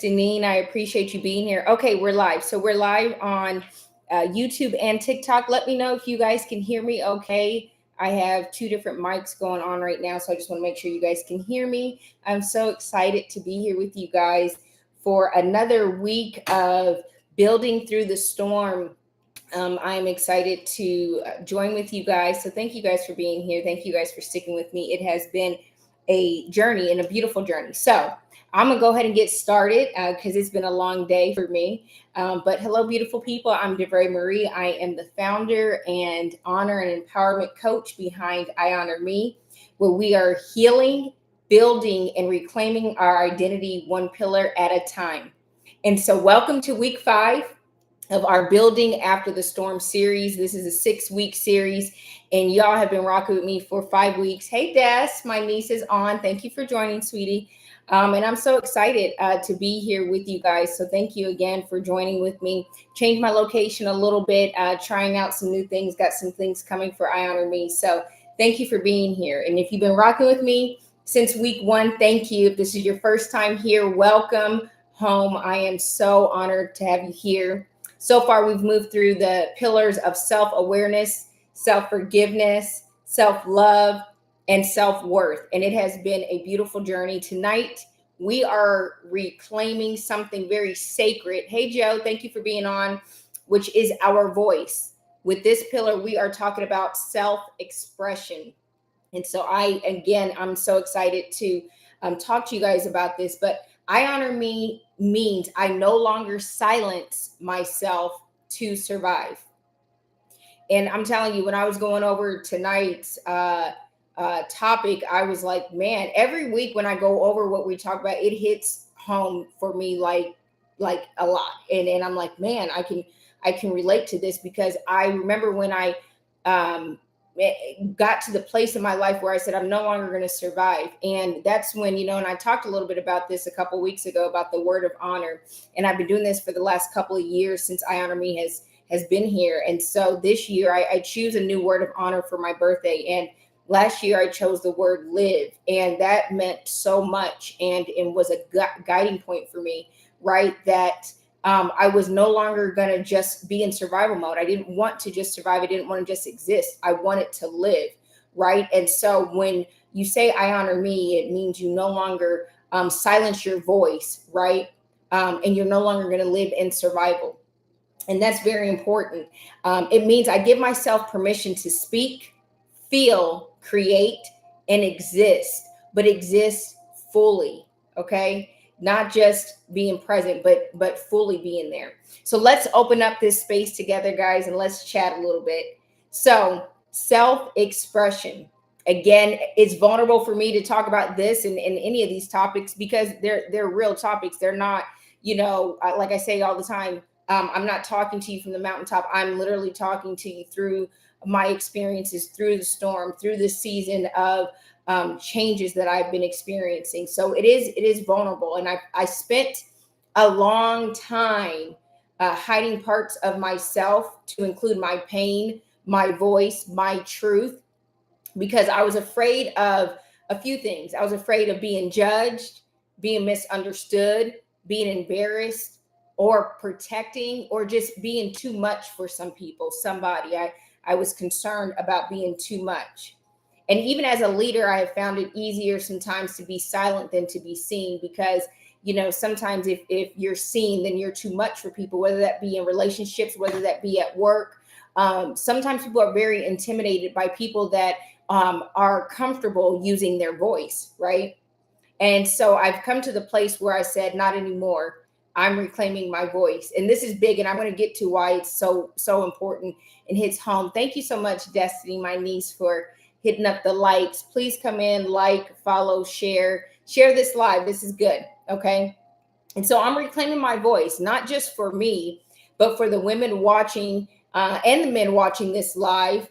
Deneen. I appreciate you being here. Okay, we're live. So we're live on YouTube and TikTok. Let me know if you guys can hear me okay. I have two different mics going on right now, so I just want to make sure you guys can hear me. I'm so excited to be here with you guys for another week of building through the storm. I'm excited to join with you guys. So thank you guys for being here. Thank you guys for sticking with me. It has been a journey and a beautiful journey. So I'm going to go ahead and get started because it's been a long day for me. But hello, beautiful people. I'm DeVray Marie. I am the founder and honor and empowerment coach behind IHONORME, where we are healing, building, and reclaiming our identity one pillar at a time. And so welcome to week 5 of our Building After the Storm series. This is a 6-week series, and y'all have been rocking with me for 5 weeks. Hey, Des, my niece is on. Thank you for joining, sweetie. And I'm so excited to be here with you guys. So thank you again for joining with me. Changed my location a little bit, trying out some new things, got some things coming for IHONORME. So thank you for being here. And if you've been rocking with me since week 1, thank you. If this is your first time here, welcome home. I am so honored to have you here. So far, we've moved through the pillars of self-awareness, self-forgiveness, self-love, and self-worth. And it has been a beautiful journey. Tonight, we are reclaiming something very sacred. Hey, Joe, thank you for being on, which is our voice. With this pillar, we are talking about self-expression. And so I'm so excited to talk to you guys about this. But IHONORME means I no longer silence myself to survive. And I'm telling you, when I was going over tonight's topic, I was like, man, every week when I go over what we talk about, it hits home for me like a lot. And I'm like, man, I can relate to this, because I remember when I got to the place in my life where I said, I'm no longer going to survive. And that's when, and I talked a little bit about this a couple of weeks ago about the word of honor. And I've been doing this for the last couple of years since IHONORME has been here. And so this year I choose a new word of honor for my birthday. And last year I chose the word live. And that meant so much. And it was a guiding point for me, right? That I was no longer going to just be in survival mode. I didn't want to just survive. I didn't want to just exist. I wanted to live, right? And so when you say IHONORME, it means you no longer silence your voice, right? And you're no longer going to live in survival. And that's very important. It means I give myself permission to speak, feel, create, and exist, but exist fully, okay? Not just being present, but fully being there. So let's open up this space together, guys, and let's chat a little bit. So self-expression. Again, it's vulnerable for me to talk about this and any of these topics, because they're real topics. They're not, like I say all the time, I'm not talking to you from the mountaintop. I'm literally talking to you through my experiences, through the storm, through the season of changes that I've been experiencing. So it is vulnerable. And I spent a long time hiding parts of myself, to include my pain, my voice, my truth, because I was afraid of a few things. I was afraid of being judged, being misunderstood, being embarrassed, or protecting, or just being too much for somebody. I was concerned about being too much. And even as a leader, I have found it easier sometimes to be silent than to be seen, because, sometimes if you're seen, then you're too much for people, whether that be in relationships, whether that be at work. Sometimes people are very intimidated by people that are comfortable using their voice, right? And so I've come to the place where I said, not anymore. I'm reclaiming my voice. And this is big, and I'm going to get to why it's so important and hits home. Thank you so much, Destiny, my niece, for hitting up the likes. Please come in, like, follow, share this live. This is good. Okay. And so I'm reclaiming my voice, not just for me, but for the women watching and the men watching this live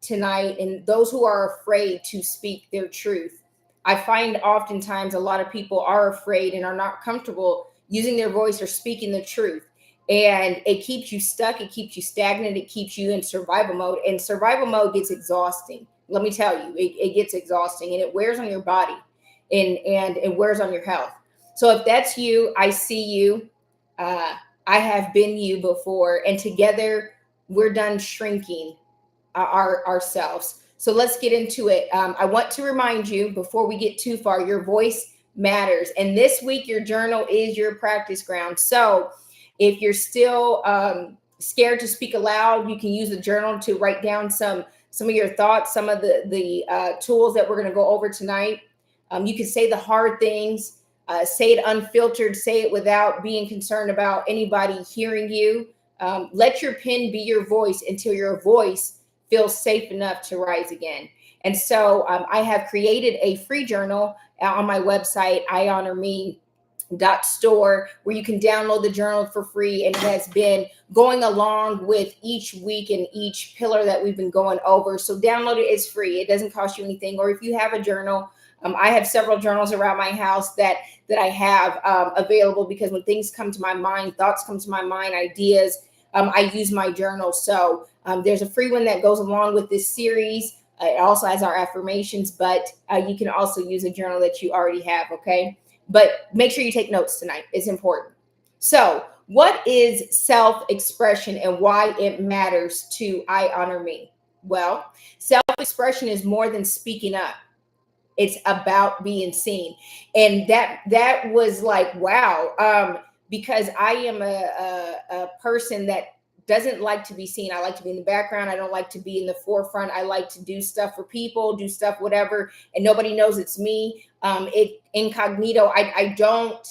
tonight, and those who are afraid to speak their truth. I find oftentimes a lot of people are afraid and are not comfortable using their voice or speaking the truth. And it keeps you stuck. It keeps you stagnant. It keeps you in survival mode. And survival mode gets exhausting. Let me tell you, it gets exhausting, and it wears on your body and it wears on your health. So if that's you, I see you. Uh, I have been you before, and together we're done shrinking ourselves. So let's get into it. I want to remind you before we get too far, your voice matters. And this week, your journal is your practice ground. So if you're still scared to speak aloud, you can use the journal to write down some of your thoughts, some of the tools that we're going to go over tonight. You can say the hard things, say it unfiltered, say it without being concerned about anybody hearing you. Let your pen be your voice until your voice feels safe enough to rise again. And so I have created a free journal on my website, IHONORME.store, where you can download the journal for free. And it has been going along with each week and each pillar that we've been going over. So download it, it's free. It doesn't cost you anything. Or if you have a journal, I have several journals around my house that I have available, because when things come to my mind, thoughts come to my mind, ideas, I use my journal. So there's a free one that goes along with this series. It also has our affirmations, but you can also use a journal that you already have, okay? But make sure you take notes tonight. It's important. So what is self-expression and why it matters to I Honor Me? Well, self-expression is more than speaking up. It's about being seen. And that was like, wow. Because I am a person that doesn't like to be seen. I like to be in the background. I don't like to be in the forefront. I like to do stuff for people, do stuff, whatever, and nobody knows it's me. It incognito. I don't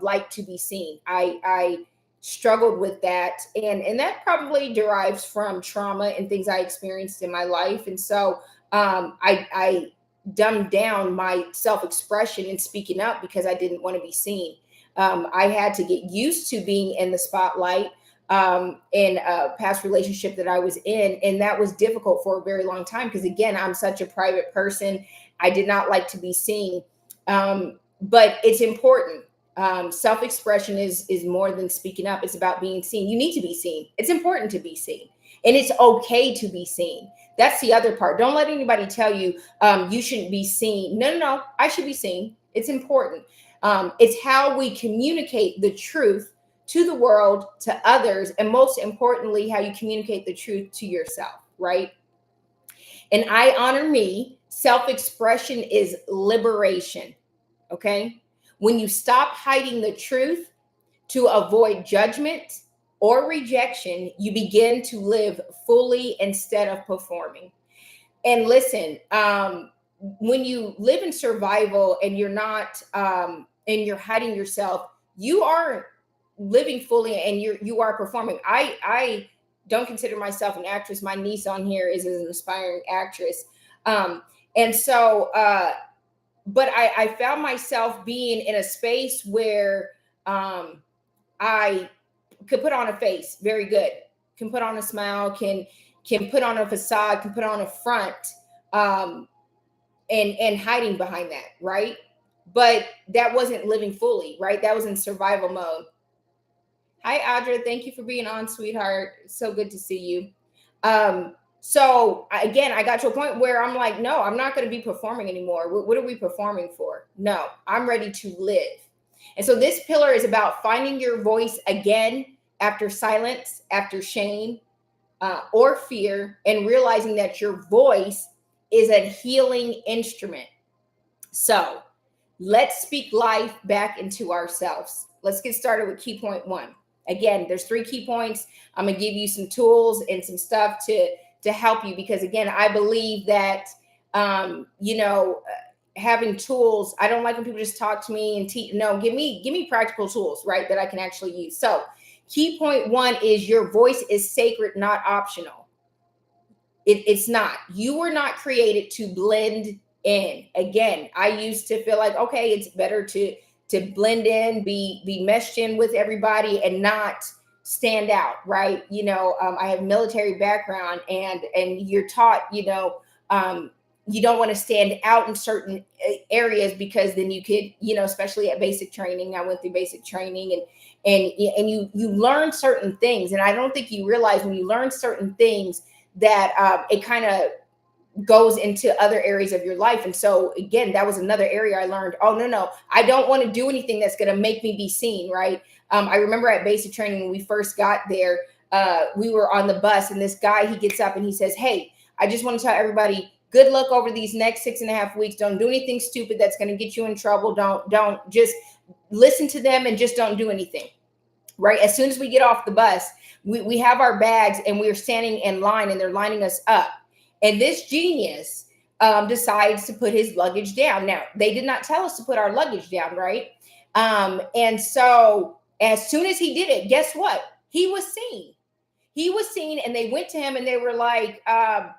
like to be seen. I struggled with that. And that probably derives from trauma and things I experienced in my life. And so I dumbed down my self-expression and speaking up because I didn't want to be seen. I had to get used to being in the spotlight in a past relationship that I was in. And that was difficult for a very long time because, again, I'm such a private person. I did not like to be seen. But it's important. Self-expression is more than speaking up. It's about being seen. You need to be seen. It's important to be seen. And it's okay to be seen. That's the other part. Don't let anybody tell you you shouldn't be seen. No. I should be seen. It's important. It's how we communicate the truth to the world, to others, and most importantly, how you communicate the truth to yourself, right? And I Honor Me, self-expression is liberation, okay? When you stop hiding the truth to avoid judgment or rejection, you begin to live fully instead of performing. And listen, when you live in survival and you're not, and you're hiding yourself, you are living fully and you are performing. I don't consider myself an actress. My niece on here is an aspiring actress. And so, but I found myself being in a space where I could put on a face very good, can put on a smile, can put on a facade, can put on a front, and hiding behind that, right? But that wasn't living fully, right? That was in survival mode. Hi, Audra. Thank you for being on, sweetheart. So good to see you. So again, I got to a point where I'm like, no, I'm not going to be performing anymore. What are we performing for? No, I'm ready to live. And so this pillar is about finding your voice again after silence, after shame, or fear, and realizing that your voice is a healing instrument. So let's speak life back into ourselves. Let's get started with key point one. Again, there's 3 key points. I'm going to give you some tools and some stuff to help you, because again, I believe that, having tools, I don't like when people just talk to me and teach. No, give me practical tools, right? That I can actually use. So key point 1 is your voice is sacred, not optional. It's not. You were not created to blend in. Again, I used to feel like, okay, it's better to blend in, be meshed in with everybody and not stand out, right? I have military background, and you're taught, you don't want to stand out in certain areas, because then you could, especially at basic training. I went through basic training, and you learn certain things. And I don't think you realize when you learn certain things that it kind of goes into other areas of your life. And so again, that was another area I learned, oh no, I don't want to do anything that's going to make me be seen, right? I remember at basic training when we first got there, we were on the bus and this guy, he gets up and he says, hey, I just want to tell everybody, good luck over these next 6.5 weeks. Don't do anything stupid that's going to get you in trouble. Don't just listen to them and just don't do anything. Right. As soon as we get off the bus, we have our bags and we're standing in line and they're lining us up. And this genius decides to put his luggage down. Now, they did not tell us to put our luggage down, right? And so as soon as he did it, guess what? He was seen. He was seen and they went to him and they were like,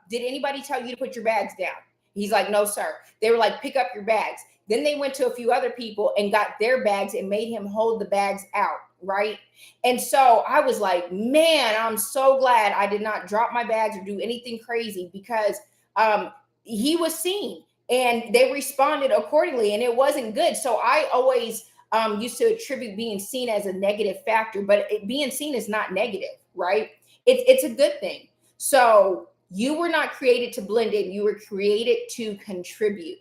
did anybody tell you to put your bags down? He's like, no, sir. They were like, pick up your bags. Then they went to a few other people and got their bags and made him hold the bags out, right? And so I was like, man, I'm so glad I did not drop my bags or do anything crazy, because he was seen and they responded accordingly and it wasn't good. So I always used to attribute being seen as a negative factor, but being seen is not negative, right? It's a good thing. So you were not created to blend in. You were created to contribute.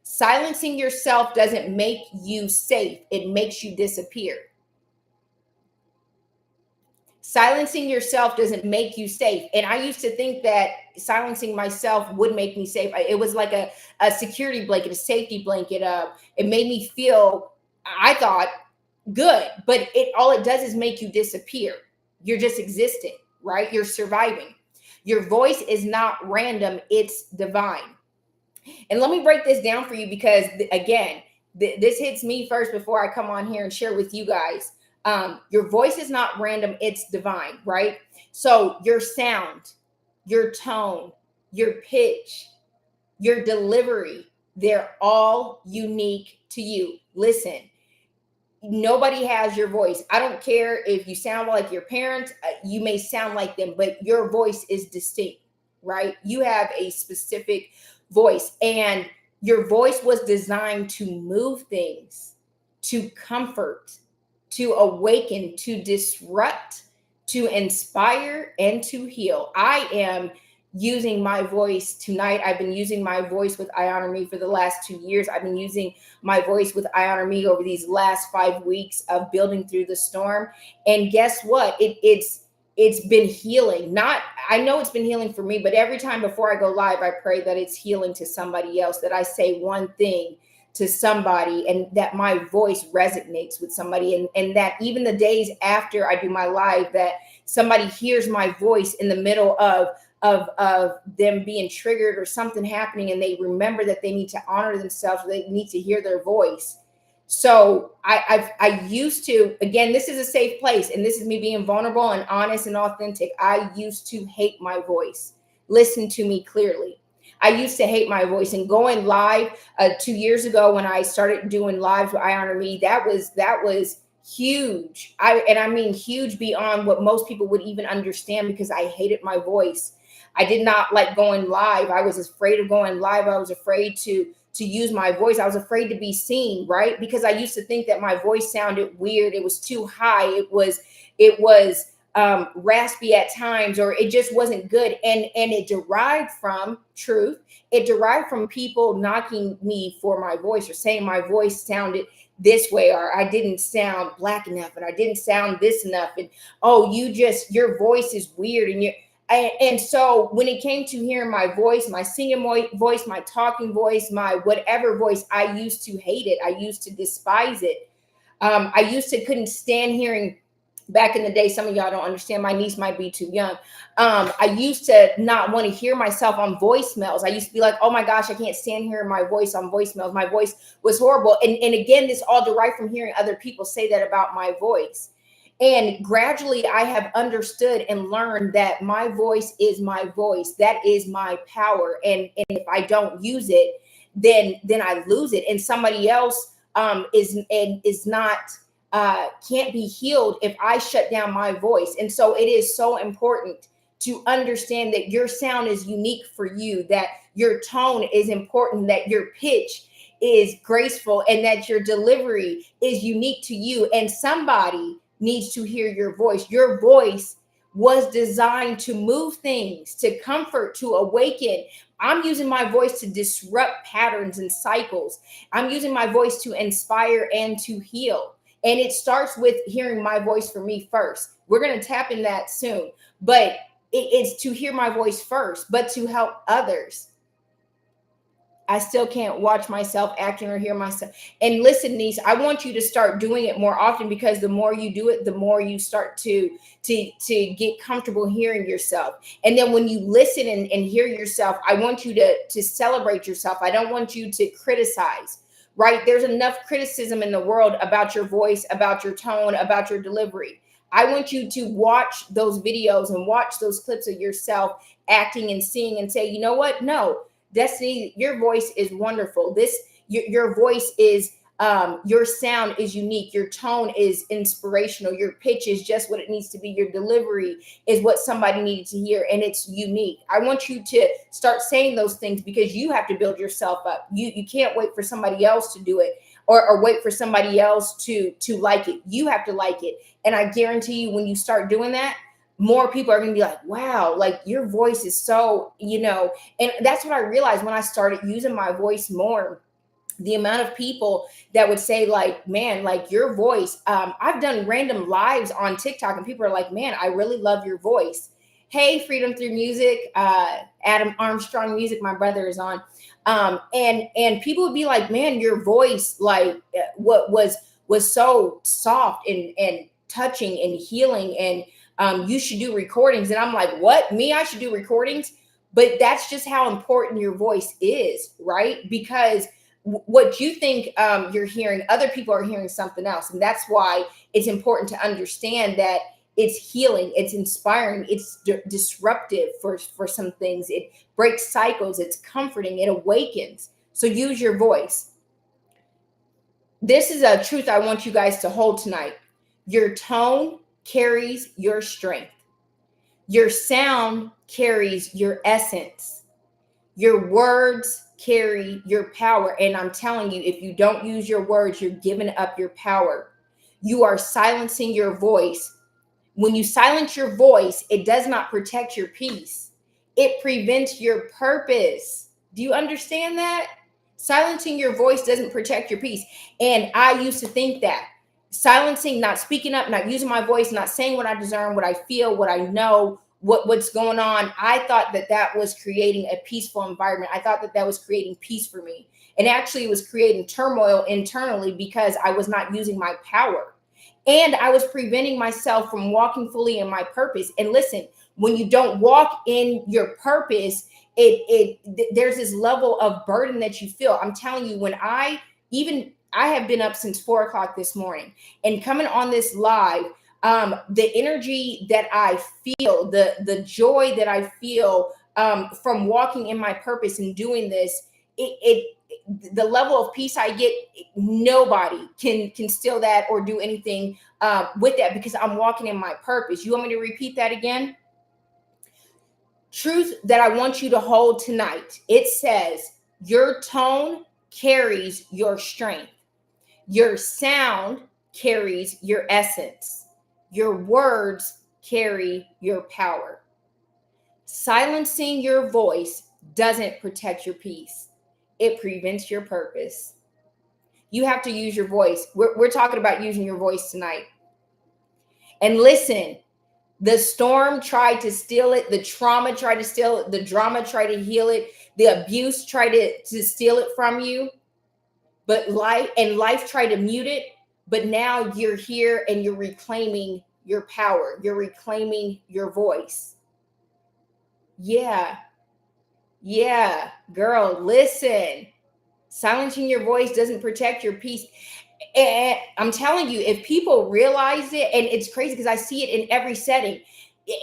Silencing yourself doesn't make you safe. It makes you disappear. Silencing yourself doesn't make you safe. And I used to think that silencing myself would make me safe. It was like a security blanket, a safety blanket. It made me feel, I thought, good, but all it does is make you disappear. You're just existing, right? You're surviving. Your voice is not random, it's divine. And let me break this down for you because, again, this hits me first before I come on here and share with you guys. Your voice is not random, it's divine, right? So your sound, your tone, your pitch, your delivery, they're all unique to you. Listen, nobody has your voice. I don't care if you sound like your parents, you may sound like them, but your voice is distinct, right? You have a specific voice, and your voice was designed to move things, to comfort, to awaken, to disrupt, to inspire, and to heal. I am using my voice tonight. I've been using my voice with IHONORME for the last 2 years. I've been using my voice with IHONORME over these last 5 weeks of building through the storm. And guess what? It's been healing. I know it's been healing for me, but every time before I go live, I pray that it's healing to somebody else, that I say one thing to somebody and that my voice resonates with somebody. And that even the days after I do my live, that somebody hears my voice in the middle of them being triggered or something happening, and they remember that they need to honor themselves, they need to hear their voice. So I used to, again, this is a safe place, and this is me being vulnerable and honest and authentic. I used to hate my voice. Listen to me clearly. I used to hate my voice, and going live 2 years ago when I started doing lives with IHONORME, that was huge. I mean huge beyond what most people would even understand, because I hated my voice. I did not like going live. I was afraid of going live. I was afraid to use my voice. I was afraid to be seen, right? Because I used to think that my voice sounded weird. It was too high. It was raspy at times, or it just wasn't good. And it derived from truth. It derived from people knocking me for my voice, or saying my voice sounded this way, or I didn't sound black enough, and I didn't sound this enough. And, oh, your voice is weird. And so when it came to hearing my voice, my singing voice, my talking voice, my whatever voice, I used to hate it. I used to despise it. I used to couldn't stand hearing. Back in the day, some of y'all don't understand. My niece might be too young. I used to not want to hear myself on voicemails. I used to be like, oh my gosh, I can't stand hearing my voice on voicemails. My voice was horrible. And again, this all derived from hearing other people say that about my voice. And gradually I have understood and learned that my voice is my voice. That is my power. And if I don't use it, then I lose it. And somebody else is not can't be healed if I shut down my voice. And so it is so important to understand that your sound is unique for you, that your tone is important, that your pitch is graceful, and that your delivery is unique to you. And somebody needs to hear your voice. Your voice was designed to move things, to comfort, to awaken. I'm using my voice to disrupt patterns and cycles. I'm using my voice to inspire and to heal. And it starts with hearing my voice for me first. We're going to tap in that soon. But it's to hear my voice first, but to help others. I still can't watch myself acting or hear myself. And listen, niece, I want you to start doing it more often, because the more you do it, the more you start to get comfortable hearing yourself. And then when you listen and hear yourself, I want you to celebrate yourself. I don't want you to criticize, right? There's enough criticism in the world about your voice, about your tone, about your delivery. I want you to watch those videos and watch those clips of yourself acting and singing and say, you know what? No, Destiny, your voice is wonderful. Your voice is your sound is unique. Your tone is inspirational. Your pitch is just what it needs to be. Your delivery is what somebody needed to hear, and it's unique. I want you to start saying those things, because you have to build yourself up. You can't wait for somebody else to do it, or wait for somebody else to like it. You have to like it. And I guarantee you, when you start doing that, more people are going to be like, wow, like your voice is so, and that's what I realized when I started using my voice more. The amount of people that would say, like, man, like your voice. I've done random lives on TikTok and people are like, man, I really love your voice. Hey, Freedom Through Music, Adam Armstrong Music, my brother is on. And people would be like, man, your voice, like what was so soft and touching and healing, and you should do recordings. And I'm like, what? Me? I should do recordings? But that's just how important your voice is, right? Because what you think you're hearing, other people are hearing something else. And that's why it's important to understand that it's healing, it's inspiring, it's disruptive for some things. It breaks cycles, it's comforting, it awakens. So use your voice. This is a truth I want you guys to hold tonight. Your tone carries your strength. Your sound carries your essence. Your words carry your power. And I'm telling you, if you don't use your words, you're giving up your power. You are silencing your voice. When you silence your voice, it does not protect your peace. It prevents your purpose. Do you understand that? Silencing your voice doesn't protect your peace. And I used to think that. Silencing, not speaking up, not using my voice, not saying what I discern, what I feel, what I know, what's going on. I thought that was creating a peaceful environment. I thought that was creating peace for me. And actually it was creating turmoil internally, because I was not using my power. And I was preventing myself from walking fully in my purpose. And listen, when you don't walk in your purpose, there's this level of burden that you feel. I'm telling you, when I have been up since 4 o'clock this morning, and coming on this live, the energy that I feel, the joy that I feel from walking in my purpose and doing this, the level of peace I get, nobody can steal that or do anything with that, because I'm walking in my purpose. You want me to repeat that again? Truth that I want you to hold tonight. It says, your tone carries your strength. Your sound carries your essence. Your words carry your power. Silencing your voice doesn't protect your peace. It prevents your purpose. You have to use your voice. We're talking about using your voice tonight. And listen, the storm tried to steal it. The trauma tried to steal it. The drama tried to heal it. The abuse tried to steal it from you. But life tried to mute it. But now you're here and you're reclaiming your power. You're reclaiming your voice. Yeah, girl, listen. Silencing your voice doesn't protect your peace. And I'm telling you, if people realize it, and it's crazy because I see it in every setting,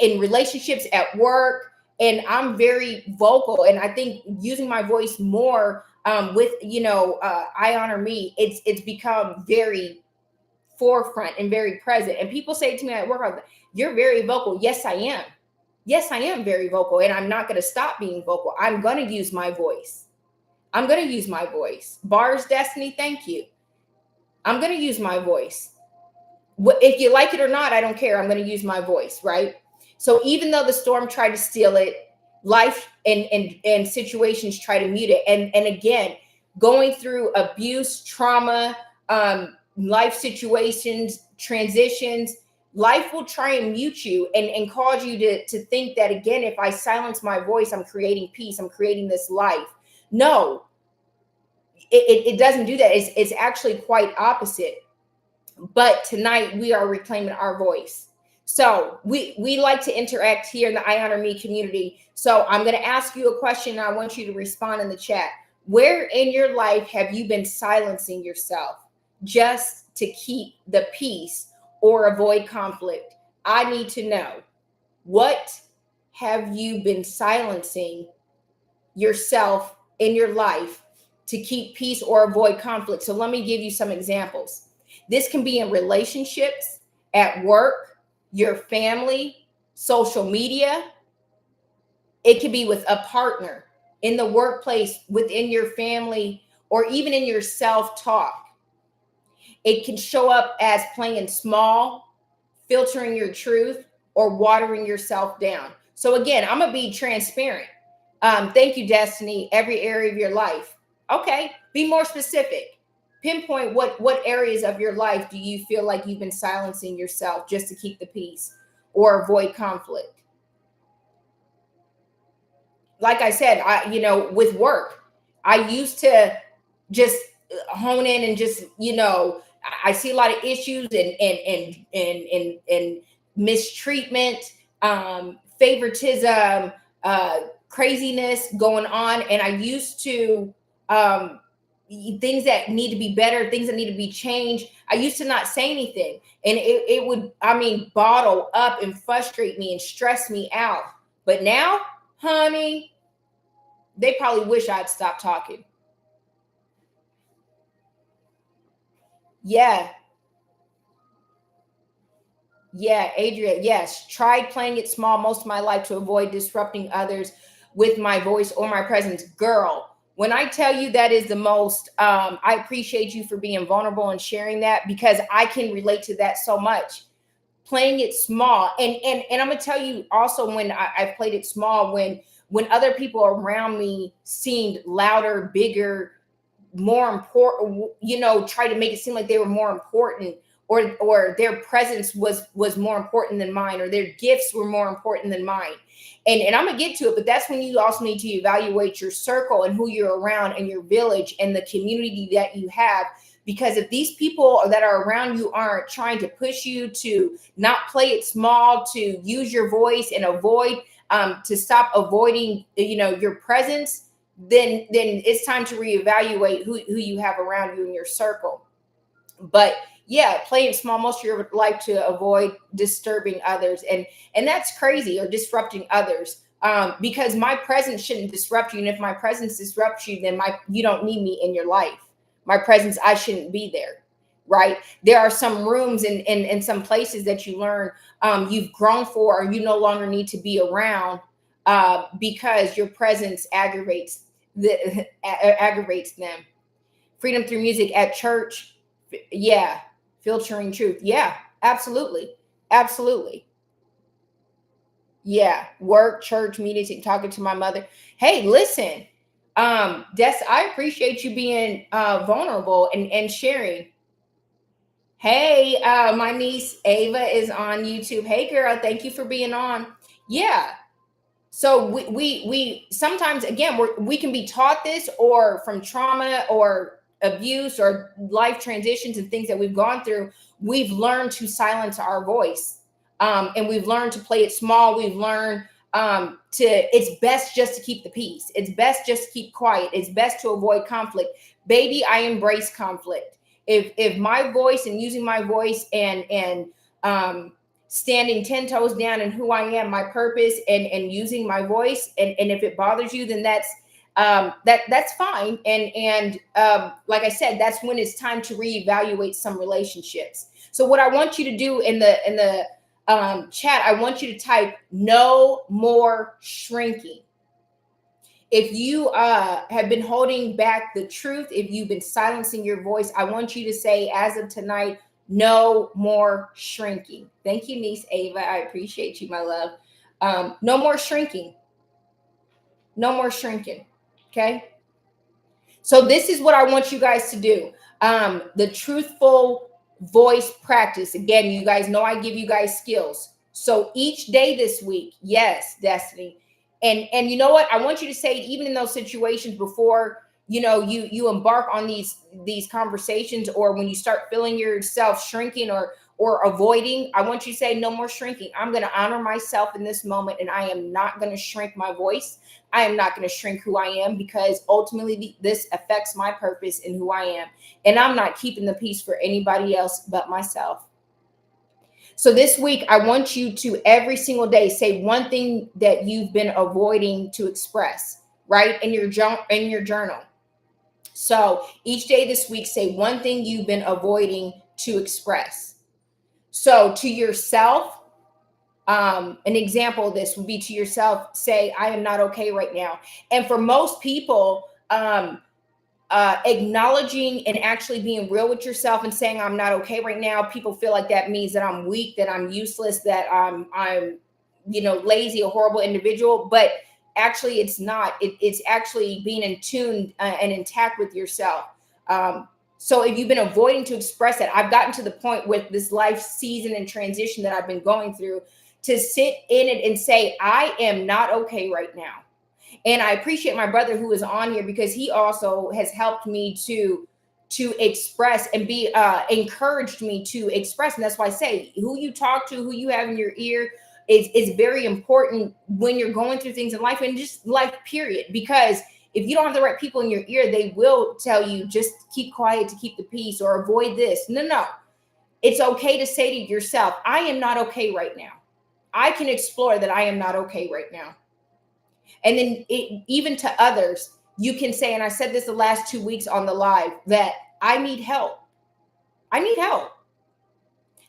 in relationships, at work, and I'm very vocal. And I think using my voice more with, I honor me, it's become very forefront and very present. And people say to me at work, you're very vocal. Yes, I am. Yes, I am very vocal, and I'm not going to stop being vocal. I'm going to use my voice. I'm going to use my voice. Bars, Destiny, thank you. I'm going to use my voice. If you like it or not, I don't care. I'm going to use my voice, right? So even though the storm tried to steal it, life and situations try to mute it. And again, going through abuse, trauma, life situations, transitions, life will try and mute you and cause you to think that, again, if I silence my voice, I'm creating peace, I'm creating this life. No, it doesn't do that. It's actually quite opposite. But tonight we are reclaiming our voice. So we like to interact here in the I Honor Me community. So I'm going to ask you a question, and I want you to respond in the chat. Where in your life have you been silencing yourself just to keep the peace or avoid conflict? I need to know, what have you been silencing yourself in your life to keep peace or avoid conflict? So let me give you some examples. This can be in relationships, at work, your family, social media. It could be with a partner, in the workplace, within your family, or even in your self-talk. It can show up as playing small, filtering your truth, or watering yourself down. So again, I'm gonna be transparent. Thank you, Destiny. Every area of your life. Okay, be more specific. Pinpoint what areas of your life do you feel like you've been silencing yourself just to keep the peace or avoid conflict? Like I said, with work, I used to just hone in and just, I see a lot of issues and mistreatment, favoritism, craziness going on. And I used to, um, things that need to be better, things that need to be changed. I used to not say anything. And it would, bottle up and frustrate me and stress me out. But now, honey, they probably wish I'd stopped talking. Yeah. Yeah, Adria, yes. Tried playing it small most of my life to avoid disrupting others with my voice or my presence. Girl, when I tell you that is the most, I appreciate you for being vulnerable and sharing that, because I can relate to that so much. Playing it small. And I'm gonna tell you also, when I've played it small, when other people around me seemed louder, bigger, more important, try to make it seem like they were more important, or their presence was more important than mine, or their gifts were more important than mine. And I'm gonna get to it, but that's when you also need to evaluate your circle and who you're around, and your village and the community that you have. Because if these people that are around you aren't trying to push you to not play it small, to use your voice and avoid, to stop avoiding, your presence, then it's time to reevaluate who you have around you in your circle. But yeah, playing small most of your life to avoid disturbing others, and that's crazy, or disrupting others. Because my presence shouldn't disrupt you, and if my presence disrupts you, then you don't need me in your life. My presence, I shouldn't be there. Right? There are some rooms and some places that you learn, you've grown for, or you no longer need to be around, because your presence aggravates them. Freedom through music at church. Yeah. Filtering truth. Yeah, absolutely. Absolutely. Yeah. Work, church, meetings, talking to my mother. Hey, listen. I appreciate you being vulnerable and sharing. Hey, my niece Ava is on YouTube. Hey girl, thank you for being on. Yeah. So we sometimes, again, we can be taught this, or from trauma or abuse or life transitions and things that we've gone through. We've learned to silence our voice, and we've learned to play it small. We've learned, it's best just to keep the peace. It's best just to keep quiet. It's best to avoid conflict. Baby, I embrace conflict. If my voice, and using my voice, and standing 10 toes down in who I am, my purpose, and using my voice. And if it bothers you, then that's fine. And like I said, that's when it's time to reevaluate some relationships. So what I want you to do in the chat, I want you to type no more shrinking. If you have been holding back the truth, if you've been silencing your voice, I want you to say, as of tonight, no more shrinking. Thank you, niece Ava. I appreciate you, my love. No more shrinking. No more shrinking. Okay. So this is what I want you guys to do. The truthful voice practice. Again, you guys know I give you guys skills. So each day this week, yes, Destiny. And you know what? I want you to say it even in those situations before you embark on these conversations, or when you start feeling yourself shrinking or avoiding. I want you to say, no more shrinking. I'm going to honor myself in this moment, and I am not going to shrink my voice. I am not going to shrink who I am, because ultimately this affects my purpose and who I am. And I'm not keeping the peace for anybody else but myself. So this week, I want you to every single day say one thing that you've been avoiding to express, right? In your journal. So each day this week, say one thing you've been avoiding to express. So to yourself, an example of this would be to yourself, say, I am not okay right now. And for most people, acknowledging and actually being real with yourself and saying, I'm not okay right now, people feel like that means that I'm weak, that I'm useless, that I'm lazy, a horrible individual. But actually it's not. It's actually being in tune and intact with yourself. So if you've been avoiding to express it, I've gotten to the point with this life season and transition that I've been going through, to sit in it and say, I am not okay right now. And I appreciate my brother who is on here, because he also has helped me to express and be encouraged me to express. And that's why I say, who you talk to, who you have in your ear is very important when you're going through things in life, and just life period. Because if you don't have the right people in your ear, they will tell you, just keep quiet to keep the peace, or avoid this. No. It's okay to say to yourself, I am not okay right now. I can explore that I am not okay right now. And then even to others, you can say, and I said this the last 2 weeks on the live, that I need help. I need help.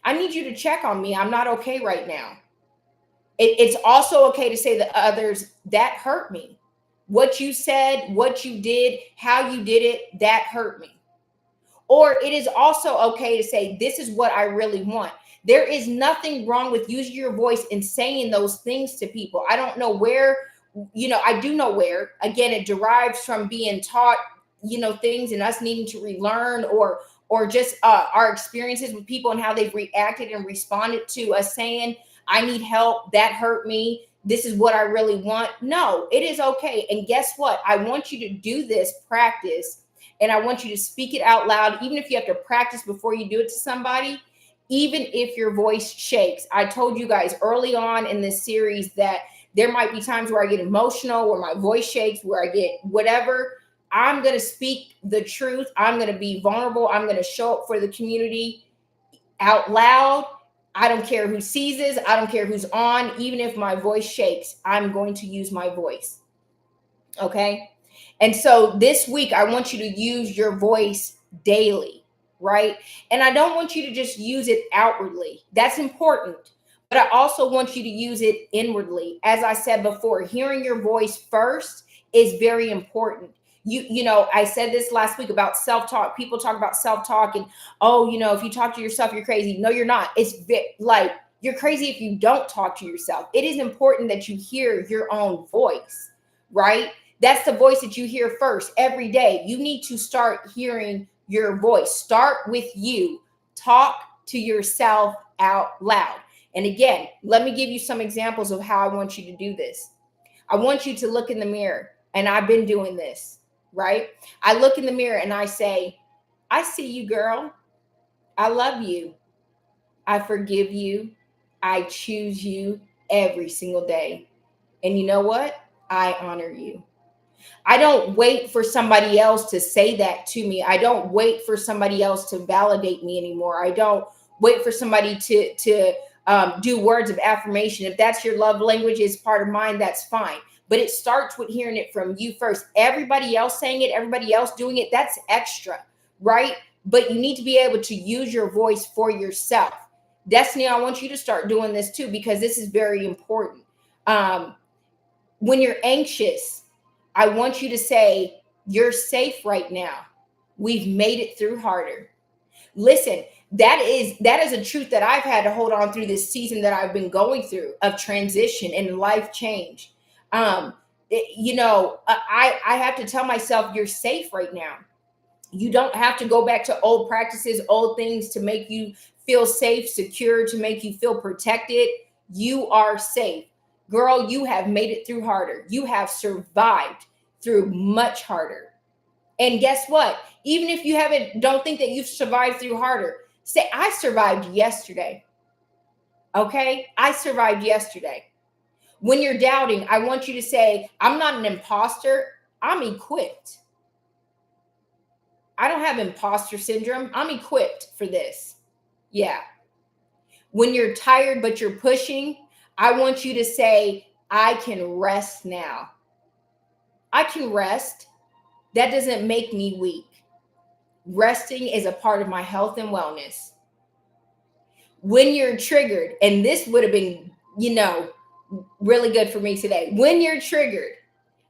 I need you to check on me. I'm not okay right now. It's also okay to say to others, that hurt me. What you said, what you did, how you did it, that hurt me. Or it is also okay to say, this is what I really want. There is nothing wrong with using your voice and saying those things to people. I don't know where, I do know where. Again, it derives from being taught, things, and us needing to relearn, or just our experiences with people and how they've reacted and responded to us saying, I need help, that hurt me, this is what I really want. No, it is okay. And guess what? I want you to do this practice, and I want you to speak it out loud, even if you have to practice before you do it to somebody, even if your voice shakes. I told you guys early on in this series that there might be times where I get emotional, where my voice shakes, where I get whatever. I'm going to speak the truth. I'm going to be vulnerable. I'm going to show up for the community out loud. I don't care who sees this. I don't care who's on. Even if my voice shakes, I'm going to use my voice. Okay? And so this week, I want you to use your voice daily, right? And I don't want you to just use it outwardly. That's important. But I also want you to use it inwardly. As I said before, hearing your voice first is very important. I said this last week about self-talk. People talk about self-talk and, if you talk to yourself, you're crazy. No, you're not. It's like, you're crazy if you don't talk to yourself. It is important that you hear your own voice, right? That's the voice that you hear first every day. You need to start hearing your voice. Start with you. Talk to yourself out loud. And again, let me give you some examples of how I want you to do this. I want you to look in the mirror, and I've been doing this, right? I look in the mirror and I say, I see you, girl. I love you. I forgive you. I choose you every single day. And you know what? I honor you. I don't wait for somebody else to say that to me. I don't wait for somebody else to validate me anymore. I don't wait for somebody to do words of affirmation. If that's your love language, is part of mine, that's fine. But it starts with hearing it from you first. Everybody else saying it, everybody else doing it, that's extra, right? But you need to be able to use your voice for yourself. Destiny, I want you to start doing this too, because this is very important. When you're anxious, I want you to say, you're safe right now. We've made it through harder. Listen, that is a truth that I've had to hold on through this season that I've been going through of transition and life change. I have to tell myself, you're safe right now. You don't have to go back to old practices, old things to make you feel safe, secure, to make you feel protected. You are safe. Girl, you have made it through harder. You have survived through much harder. And guess what? Even if you haven't, don't think that you've survived through harder. Say, I survived yesterday. Okay? I survived yesterday. When you're doubting, I want you to say, I'm not an imposter. I'm equipped. I don't have imposter syndrome. I'm equipped for this. Yeah. When you're tired, but you're pushing, I want you to say, I can rest now. I can rest. That doesn't make me weak. Resting is a part of my health and wellness. When you're triggered, and this would have been, really good for me today. When you're triggered,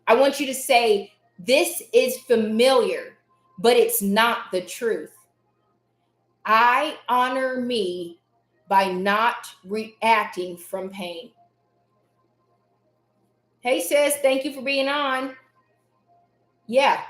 I want you to say, this is familiar, but it's not the truth. I honor me by not reacting from pain. Hey, sis, thank you for being on. Yeah.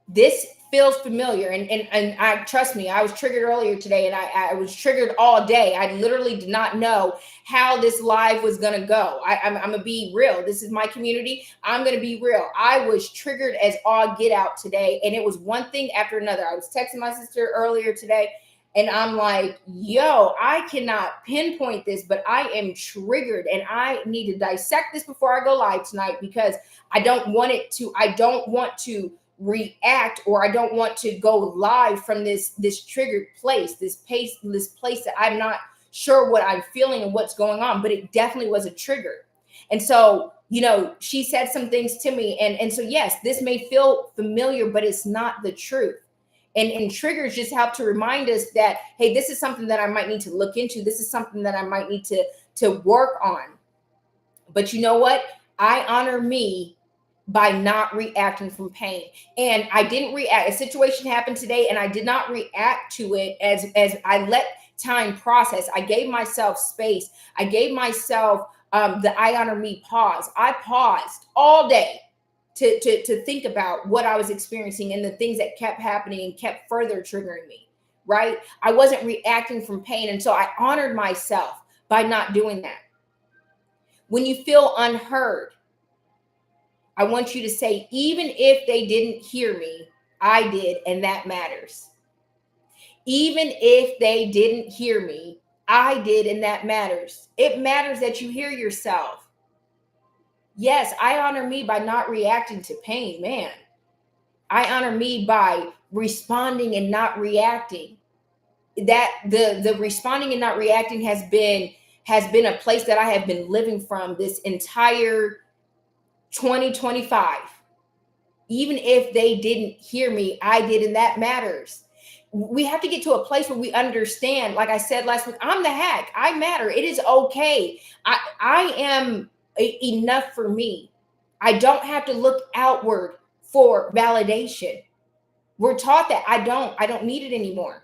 This feels familiar. And I trust me, I was triggered earlier today, and I was triggered all day. I literally did not know how this live was going to go. I'm going to be real. This is my community. I'm going to be real. I was triggered as all get out today. And it was one thing after another. I was texting my sister earlier today, and I'm like, yo, I cannot pinpoint this, but I am triggered, and I need to dissect this before I go live tonight, because I don't want to react, or I don't want to go live from this triggered place, this place that I'm not sure what I'm feeling and what's going on, but it definitely was a trigger. And so, she said some things to me, and so yes, this may feel familiar, but it's not the truth. And triggers just help to remind us that, hey, this is something that I might need to look into. This is something that I might need to work on. But you know what? I honor me by not reacting from pain. And I didn't react. A situation happened today, and I did not react to it as I let time process. I gave myself space. I gave myself the I honor me pause. I paused all day to think about what I was experiencing and the things that kept happening and kept further triggering me, right? I wasn't reacting from pain. And so I honored myself by not doing that. When you feel unheard, I want you to say, even if they didn't hear me, I did, and that matters. Even if they didn't hear me, I did, and that matters. It matters that you hear yourself. Yes, I honor me by not reacting to pain, man. I honor me by responding and not reacting. That the responding and not reacting has been a place that I have been living from this entire 2025. Even if they didn't hear me, I did, and that matters. We have to get to a place where we understand, like I said last week, I'm the hack. I matter. It is okay. I am enough for me. I don't have to look outward for validation. We're taught that I don't need it anymore.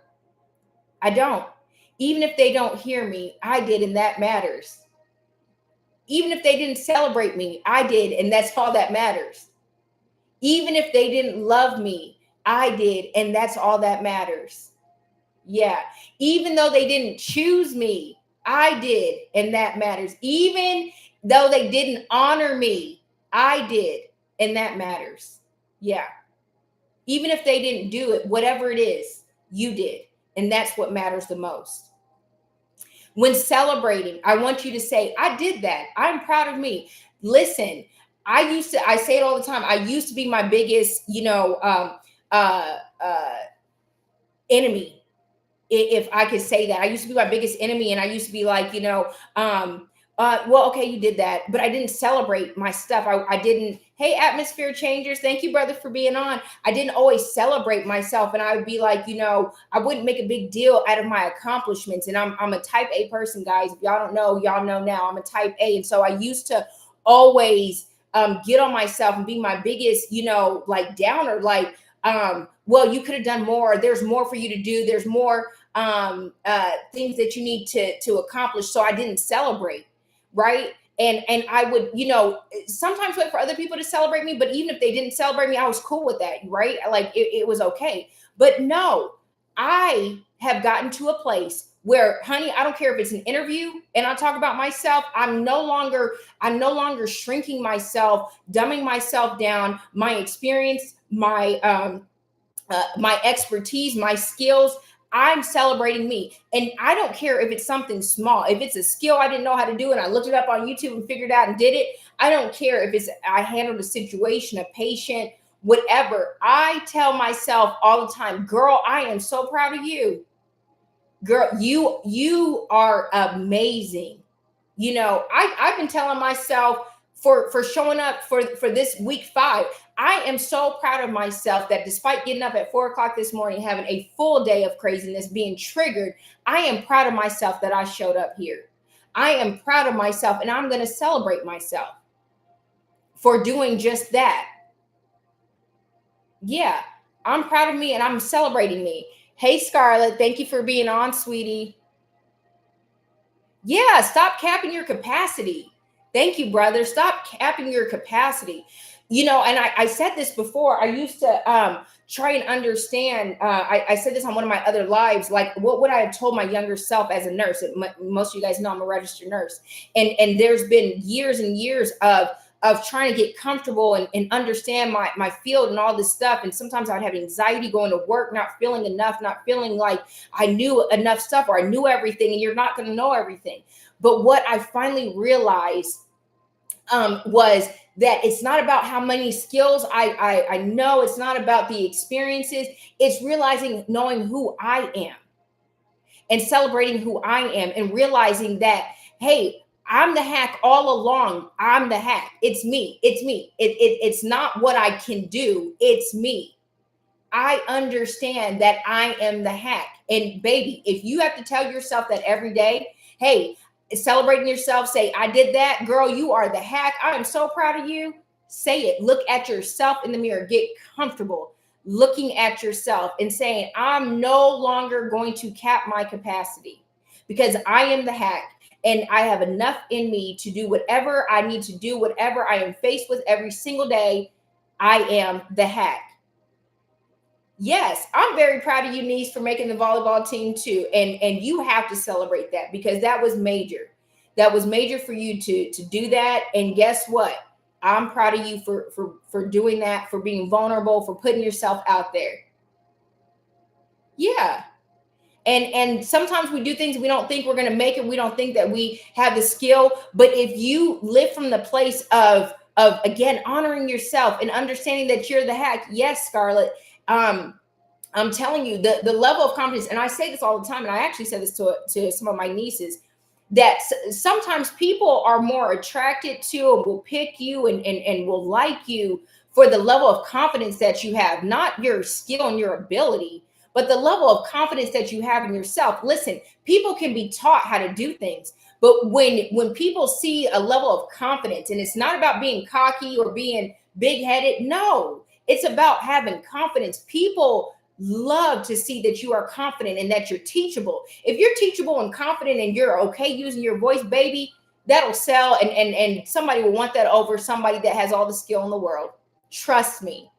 I don't. Even if they don't hear me, I did, and that matters. Even if they didn't celebrate me, I did, and that's all that matters. Even if they didn't love me, I did, and that's all that matters. Yeah. Even though they didn't choose me, I did, and that matters. Even though they didn't honor me, I did, and that matters. Yeah. Even if they didn't do it, whatever it is, you did, and that's what matters the most. When celebrating, I want you to say, I did that. I'm proud of me. Listen, I say it all the time. I used to be my biggest, enemy, if I could say that. I used to be my biggest enemy, and I used to be like, well, okay, you did that, but I didn't celebrate my stuff. I didn't. Hey, atmosphere changers, thank you, brother, for being on. I didn't always celebrate myself, and I would be like, I wouldn't make a big deal out of my accomplishments. And I'm a type A person, guys. If y'all don't know, y'all know now. I'm a type A, and so I used to always get on myself and be my biggest, like downer. Like well, you could have done more. There's more for you to do. There's more things that you need to accomplish. So I didn't celebrate, right? And I would, sometimes wait for other people to celebrate me, but even if they didn't celebrate me, I was cool with that, right? Like it was okay. But no, I have gotten to a place where, honey, I don't care if it's an interview and I talk about myself. I'm no longer shrinking myself, dumbing myself down, my experience, my expertise, my skills. I'm celebrating me. And I don't care if it's something small. If it's a skill I didn't know how to do and I looked it up on YouTube and figured out and did it. I don't care if it's I handled a situation, a patient, whatever. I tell myself all the time, girl, I am so proud of you. Girl, you are amazing. I've been telling myself for showing up for this week 5. I am so proud of myself that despite getting up at 4 o'clock this morning, having a full day of craziness, being triggered, I am proud of myself that I showed up here. I am proud of myself, and I'm going to celebrate myself for doing just that. Yeah, I'm proud of me and I'm celebrating me. Hey, Scarlett, thank you for being on, sweetie. Yeah, stop capping your capacity. Thank you, brother. Stop capping your capacity. And I said this before. I used to try and understand. I said this on one of my other lives. Like, what would I have told my younger self as a nurse? Most of you guys know I'm a registered nurse, and there's been years and years of trying to get comfortable and understand my field and all this stuff. And sometimes I'd have anxiety going to work, not feeling enough, not feeling like I knew enough stuff or I knew everything, and you're not going to know everything. But what I finally realized was that it's not about how many skills I know. It's not about the experiences. It's realizing, knowing who I am and celebrating who I am and realizing that, hey, I'm the hack all along. I'm the hack. It's me. It's me. It's not what I can do. It's me. I understand that I am the hack. And baby, if you have to tell yourself that every day, hey, celebrating yourself, say, I did that, girl, you are the hack. I am so proud of you. Say it. Look at yourself in the mirror. Get comfortable looking at yourself and saying, I'm no longer going to cap my capacity because I am the hack. And I have enough in me to do whatever I need to do, whatever I am faced with every single day. I am the hack. Yes, I'm very proud of you, niece, for making the volleyball team too. And you have to celebrate that because that was major. That was major for you to do that. And guess what? I'm proud of you for doing that, for being vulnerable, for putting yourself out there. Yeah. And sometimes we do things we don't think we're going to make it. We don't think that we have the skill. But if you live from the place of again, honoring yourself and understanding that you're the hack. Yes, Scarlett. I'm telling you, the level of confidence, and I say this all the time, and I actually said this to some of my nieces, that sometimes people are more attracted to and will pick you and will like you for the level of confidence that you have, not your skill and your ability, but the level of confidence that you have in yourself. Listen, people can be taught how to do things, but when people see a level of confidence, and it's not about being cocky or being big-headed, no, it's about having confidence. People love to see that you are confident and that you're teachable. If you're teachable and confident and you're okay using your voice, baby, that'll sell, and somebody will want that over somebody that has all the skill in the world. Trust me.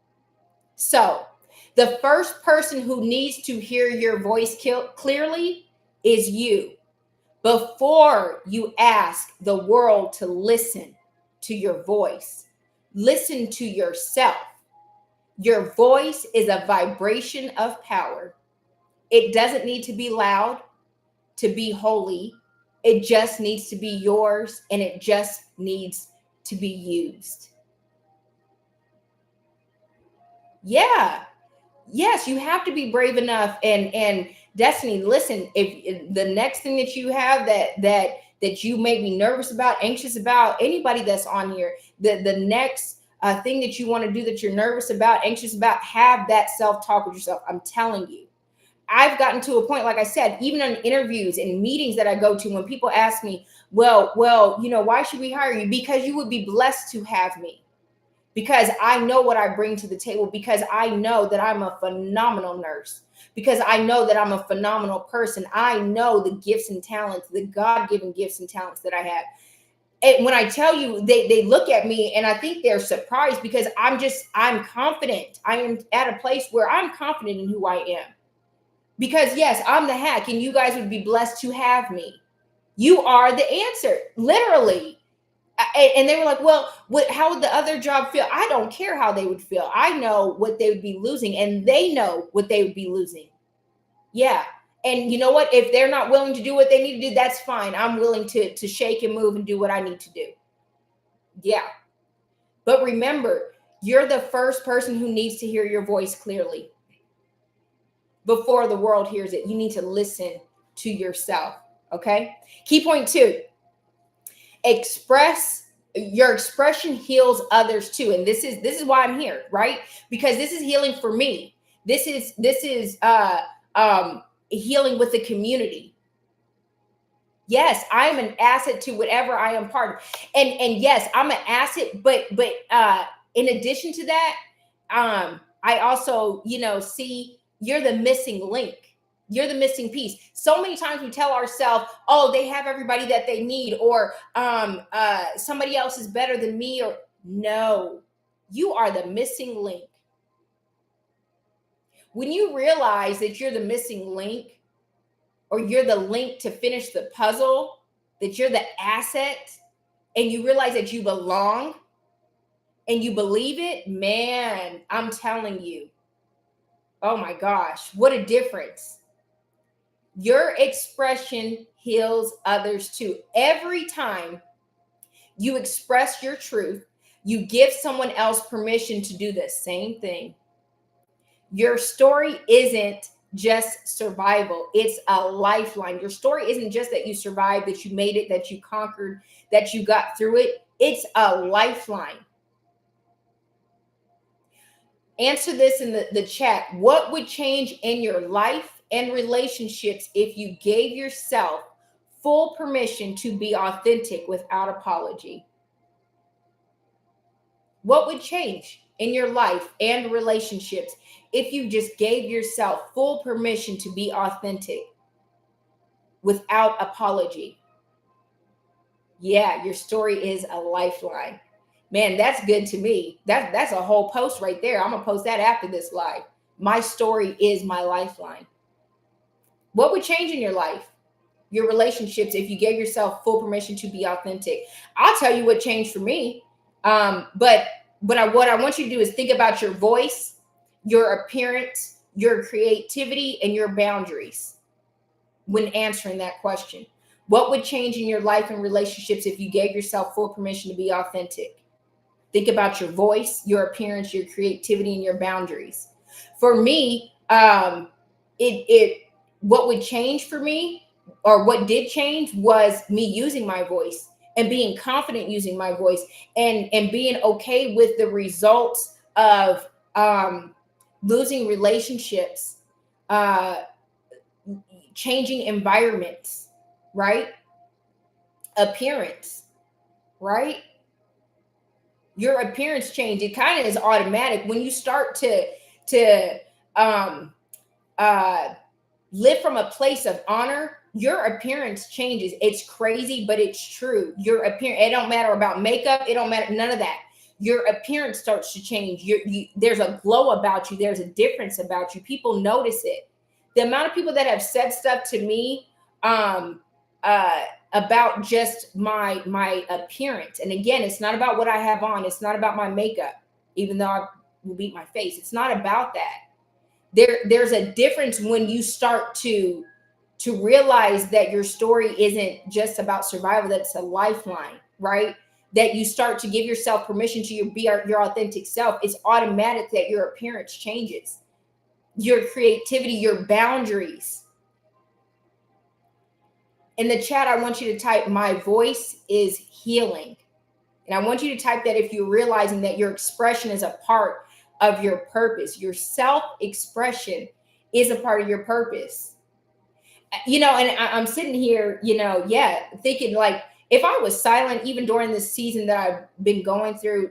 So the first person who needs to hear your voice clearly is you. Before you ask the world to listen to your voice, listen to yourself. Your voice is a vibration of power. It doesn't need to be loud to be holy. It just needs to be yours, and it just needs to be used. Yeah. Yes, you have to be brave enough. And Destiny, listen, if the next thing that you have that you may be nervous about, anxious about, anybody that's on here, the next thing that you want to do that you're nervous about, anxious about, have that self-talk with yourself. I'm telling you, I've gotten to a point, like I said, even in interviews and meetings that I go to, when people ask me, well, why should we hire you? Because you would be blessed to have me. because I know what I bring to the table, because I know that I'm a phenomenal nurse, because I know that I'm a phenomenal person. I know the gifts and talents, the God-given gifts and talents that I have. And when I tell you, they look at me and I think they're surprised, because I'm confident. I am at a place where I'm confident in who I am. Because yes, I'm the hack and you guys would be blessed to have me. You are the answer, literally. And they were like, well, how would the other job feel? I don't care how they would feel. I know what they would be losing, and they know what they would be losing. Yeah. And you know what? If they're not willing to do what they need to do, that's fine. I'm willing to shake and move and do what I need to do. Yeah. But remember, you're the first person who needs to hear your voice clearly. Before the world hears it, you need to listen to yourself. Okay. Key point 2, your expression heals others too. And this is why I'm here, right? Because this is healing for me. This is healing with the community. Yes, I'm an asset to whatever I am part of. And yes, I'm an asset, but in addition to that, I also, see you're the missing link. You're the missing piece. So many times we tell ourselves, oh, they have everybody that they need, or somebody else is better than me, or no, you are the missing link. When you realize that you're the missing link, or you're the link to finish the puzzle, that you're the asset, and you realize that you belong and you believe it, man, I'm telling you, oh my gosh, what a difference. Your expression heals others too. Every time you express your truth, you give someone else permission to do the same thing. Your story isn't just survival, it's a lifeline. Your story isn't just that you survived, that you made it, that you conquered, that you got through it. It's a lifeline. Answer this in the chat. What would change in your life and relationships if you gave yourself full permission to be authentic without apology? What would change in your life and relationships if you just gave yourself full permission to be authentic without apology? Yeah, your story is a lifeline. Man, that's good to me. That's a whole post right there. I'm gonna post that after this live. My story is my lifeline. What would change in your life, your relationships, if you gave yourself full permission to be authentic? I'll tell you what changed for me. But what I want you to do is think about your voice, your appearance, your creativity, and your boundaries when answering that question. What would change in your life and relationships if you gave yourself full permission to be authentic? Think about your voice, your appearance, your creativity, and your boundaries. For me, what would change for me, or what did change, was me using my voice and being confident using my voice, and being okay with the results of losing relationships, changing environments, right? Appearance, right? Your appearance change. It kind of is automatic when you start to um, live from a place of honor. Your appearance changes. It's crazy, but it's true. Your appearance. It don't matter about makeup. It don't matter. None of that. Your appearance starts to change. There's a glow about you. There's a difference about you. People notice it. The amount of people that have said stuff to me, about just my appearance. And again, it's not about what I have on. It's not about my makeup, even though I will beat my face. It's not about that. There's a difference when you start to realize that your story isn't just about survival, that's a lifeline, right? That you start to give yourself permission to be your authentic self. It's automatic that your appearance changes, your creativity, your boundaries. In the chat, I want you to type, my voice is healing. And I want you to type that if you're realizing that your expression is a part of your purpose. Your self-expression is a part of your purpose. And I'm sitting here, thinking, like, if I was silent even during this season that I've been going through,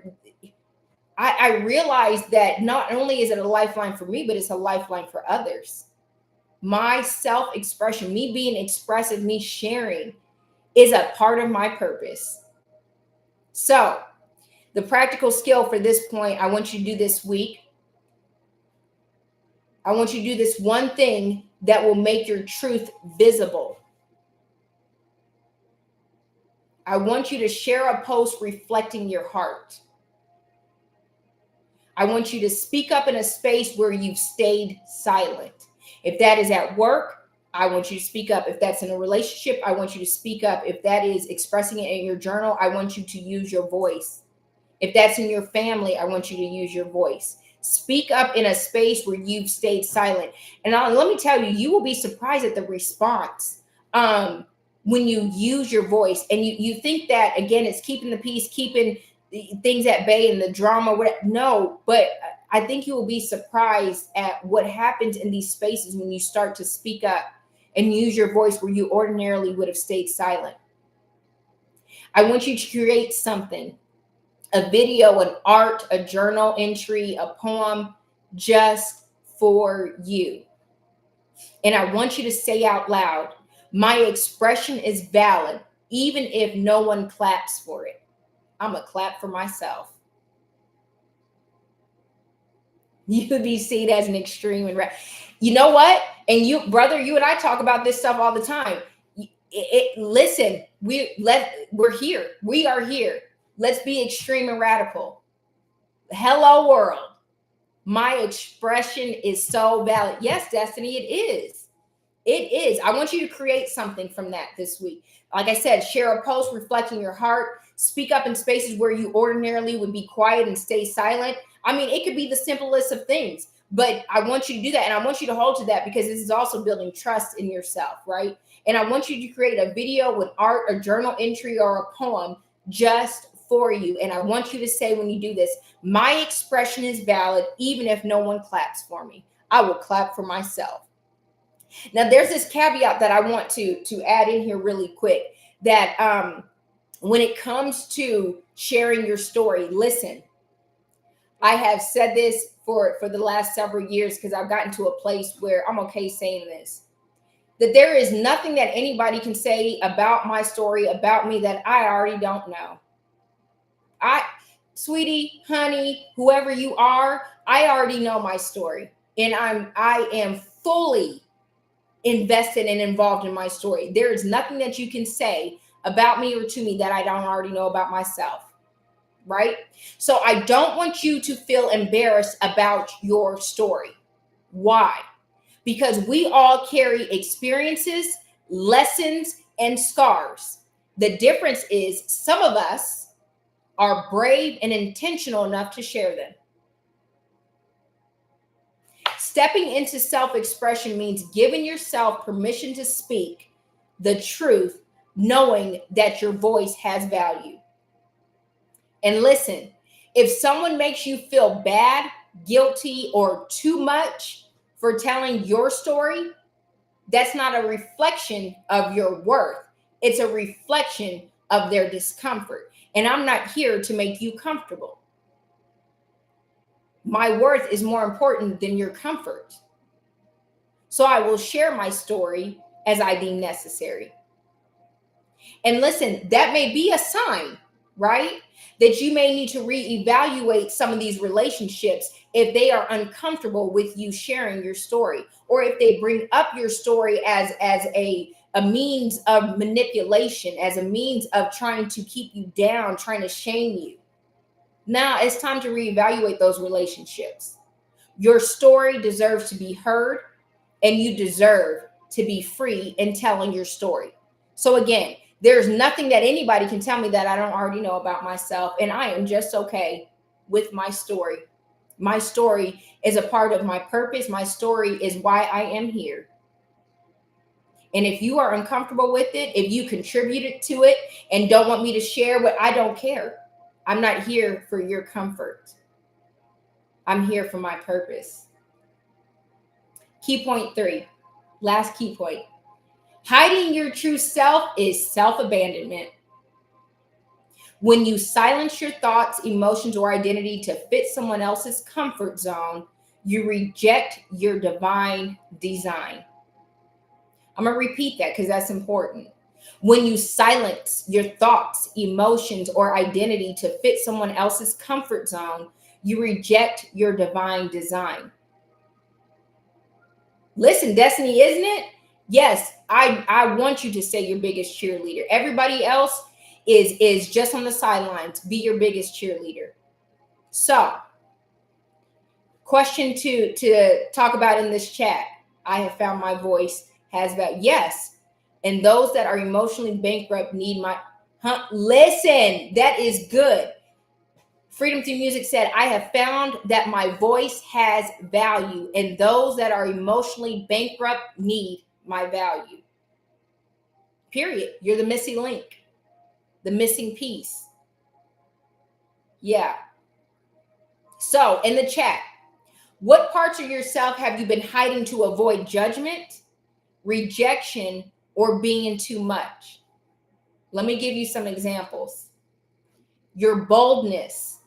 I realized that not only is it a lifeline for me, but it's a lifeline for others. My self expression, me being expressive, me sharing is a part of my purpose. So, the practical skill for this point, I want you to do this week. I want you to do this one thing that will make your truth visible. I want you to share a post reflecting your heart. I want you to speak up in a space where you've stayed silent. If that is at work, I want you to speak up. If that's in a relationship, I want you to speak up. If that is expressing it in your journal, I want you to use your voice. If that's in your family, I want you to use your voice. Speak up in a space where you've stayed silent. And let me tell you, you will be surprised at the response when you use your voice. And you think that, again, it's keeping the peace, keeping things at bay and the drama. No, but I think you will be surprised at what happens in these spaces when you start to speak up and use your voice where you ordinarily would have stayed silent. I want you to create something, a video, an art, a journal entry, a poem, just for you. And I want you to say out loud, my expression is valid, even if no one claps for it. I'm going to clap for myself. You could be seen as an extreme and you know what? And you, brother, you and I talk about this stuff all the time. Listen, we're here. We are here. Let's be extreme and radical. Hello, world. My expression is so valid. Yes, Destiny, it is. It is. I want you to create something from that this week. Like I said, share a post reflecting your heart. Speak up in spaces where you ordinarily would be quiet and stay silent. I mean, it could be the simplest of things, but I want you to do that. And I want you to hold to that because this is also building trust in yourself, right? And I want you to create a video with art, a journal entry, or a poem just for you. And I want you to say when you do this, my expression is valid, even if no one claps for me. I will clap for myself. Now, there's this caveat that I want to add in here really quick, that when it comes to sharing your story, listen, I have said this for the last several years because I've gotten to a place where I'm okay saying this, that there is nothing that anybody can say about my story, about me, that I already don't know. Sweetie, honey, whoever you are, I already know my story, and I am fully invested and involved in my story. There is nothing that you can say about me or to me that I don't already know about myself, right? So I don't want you to feel embarrassed about your story. Why? Because we all carry experiences, lessons, and scars. The difference is some of us are brave and intentional enough to share them. Stepping into self-expression means giving yourself permission to speak the truth, knowing that your voice has value. And listen, if someone makes you feel bad, guilty, or too much for telling your story, that's not a reflection of your worth. It's a reflection of their discomfort. And I'm not here to make you comfortable. My worth is more important than your comfort. So I will share my story as I deem necessary. And listen, that may be a sign, right? That you may need to reevaluate some of these relationships if they are uncomfortable with you sharing your story, or if they bring up your story as a means of manipulation, as a means of trying to keep you down, trying to shame you. Now it's time to reevaluate those relationships. Your story deserves to be heard, and you deserve to be free in telling your story. So again, there's nothing that anybody can tell me that I don't already know about myself, and I am just okay with my story. My story is a part of my purpose. My story is why I am here. And if you are uncomfortable with it, if you contributed to it and don't want me to share what, I don't care. I'm not here for your comfort. I'm here for my purpose. Key point 3, last key point. Hiding your true self is self-abandonment. When you silence your thoughts, emotions, or identity to fit someone else's comfort zone, you reject your divine design. I'm going to repeat that because that's important. When you silence your thoughts, emotions, or identity to fit someone else's comfort zone, you reject your divine design. Listen, Destiny, isn't it? Yes, I want you to say your biggest cheerleader. Everybody else is just on the sidelines. Be your biggest cheerleader. So, question to talk about in this chat. I have found my voice has that. Yes, and those that are emotionally bankrupt need my. Listen, that is good. Freedom Through Music said, I have found that my voice has value, and those that are emotionally bankrupt need my value. Period. You're the missing link, the missing piece. Yeah. So, in the chat, what parts of yourself have you been hiding to avoid judgment, rejection, or being too much? Let me give you some examples. Your boldness,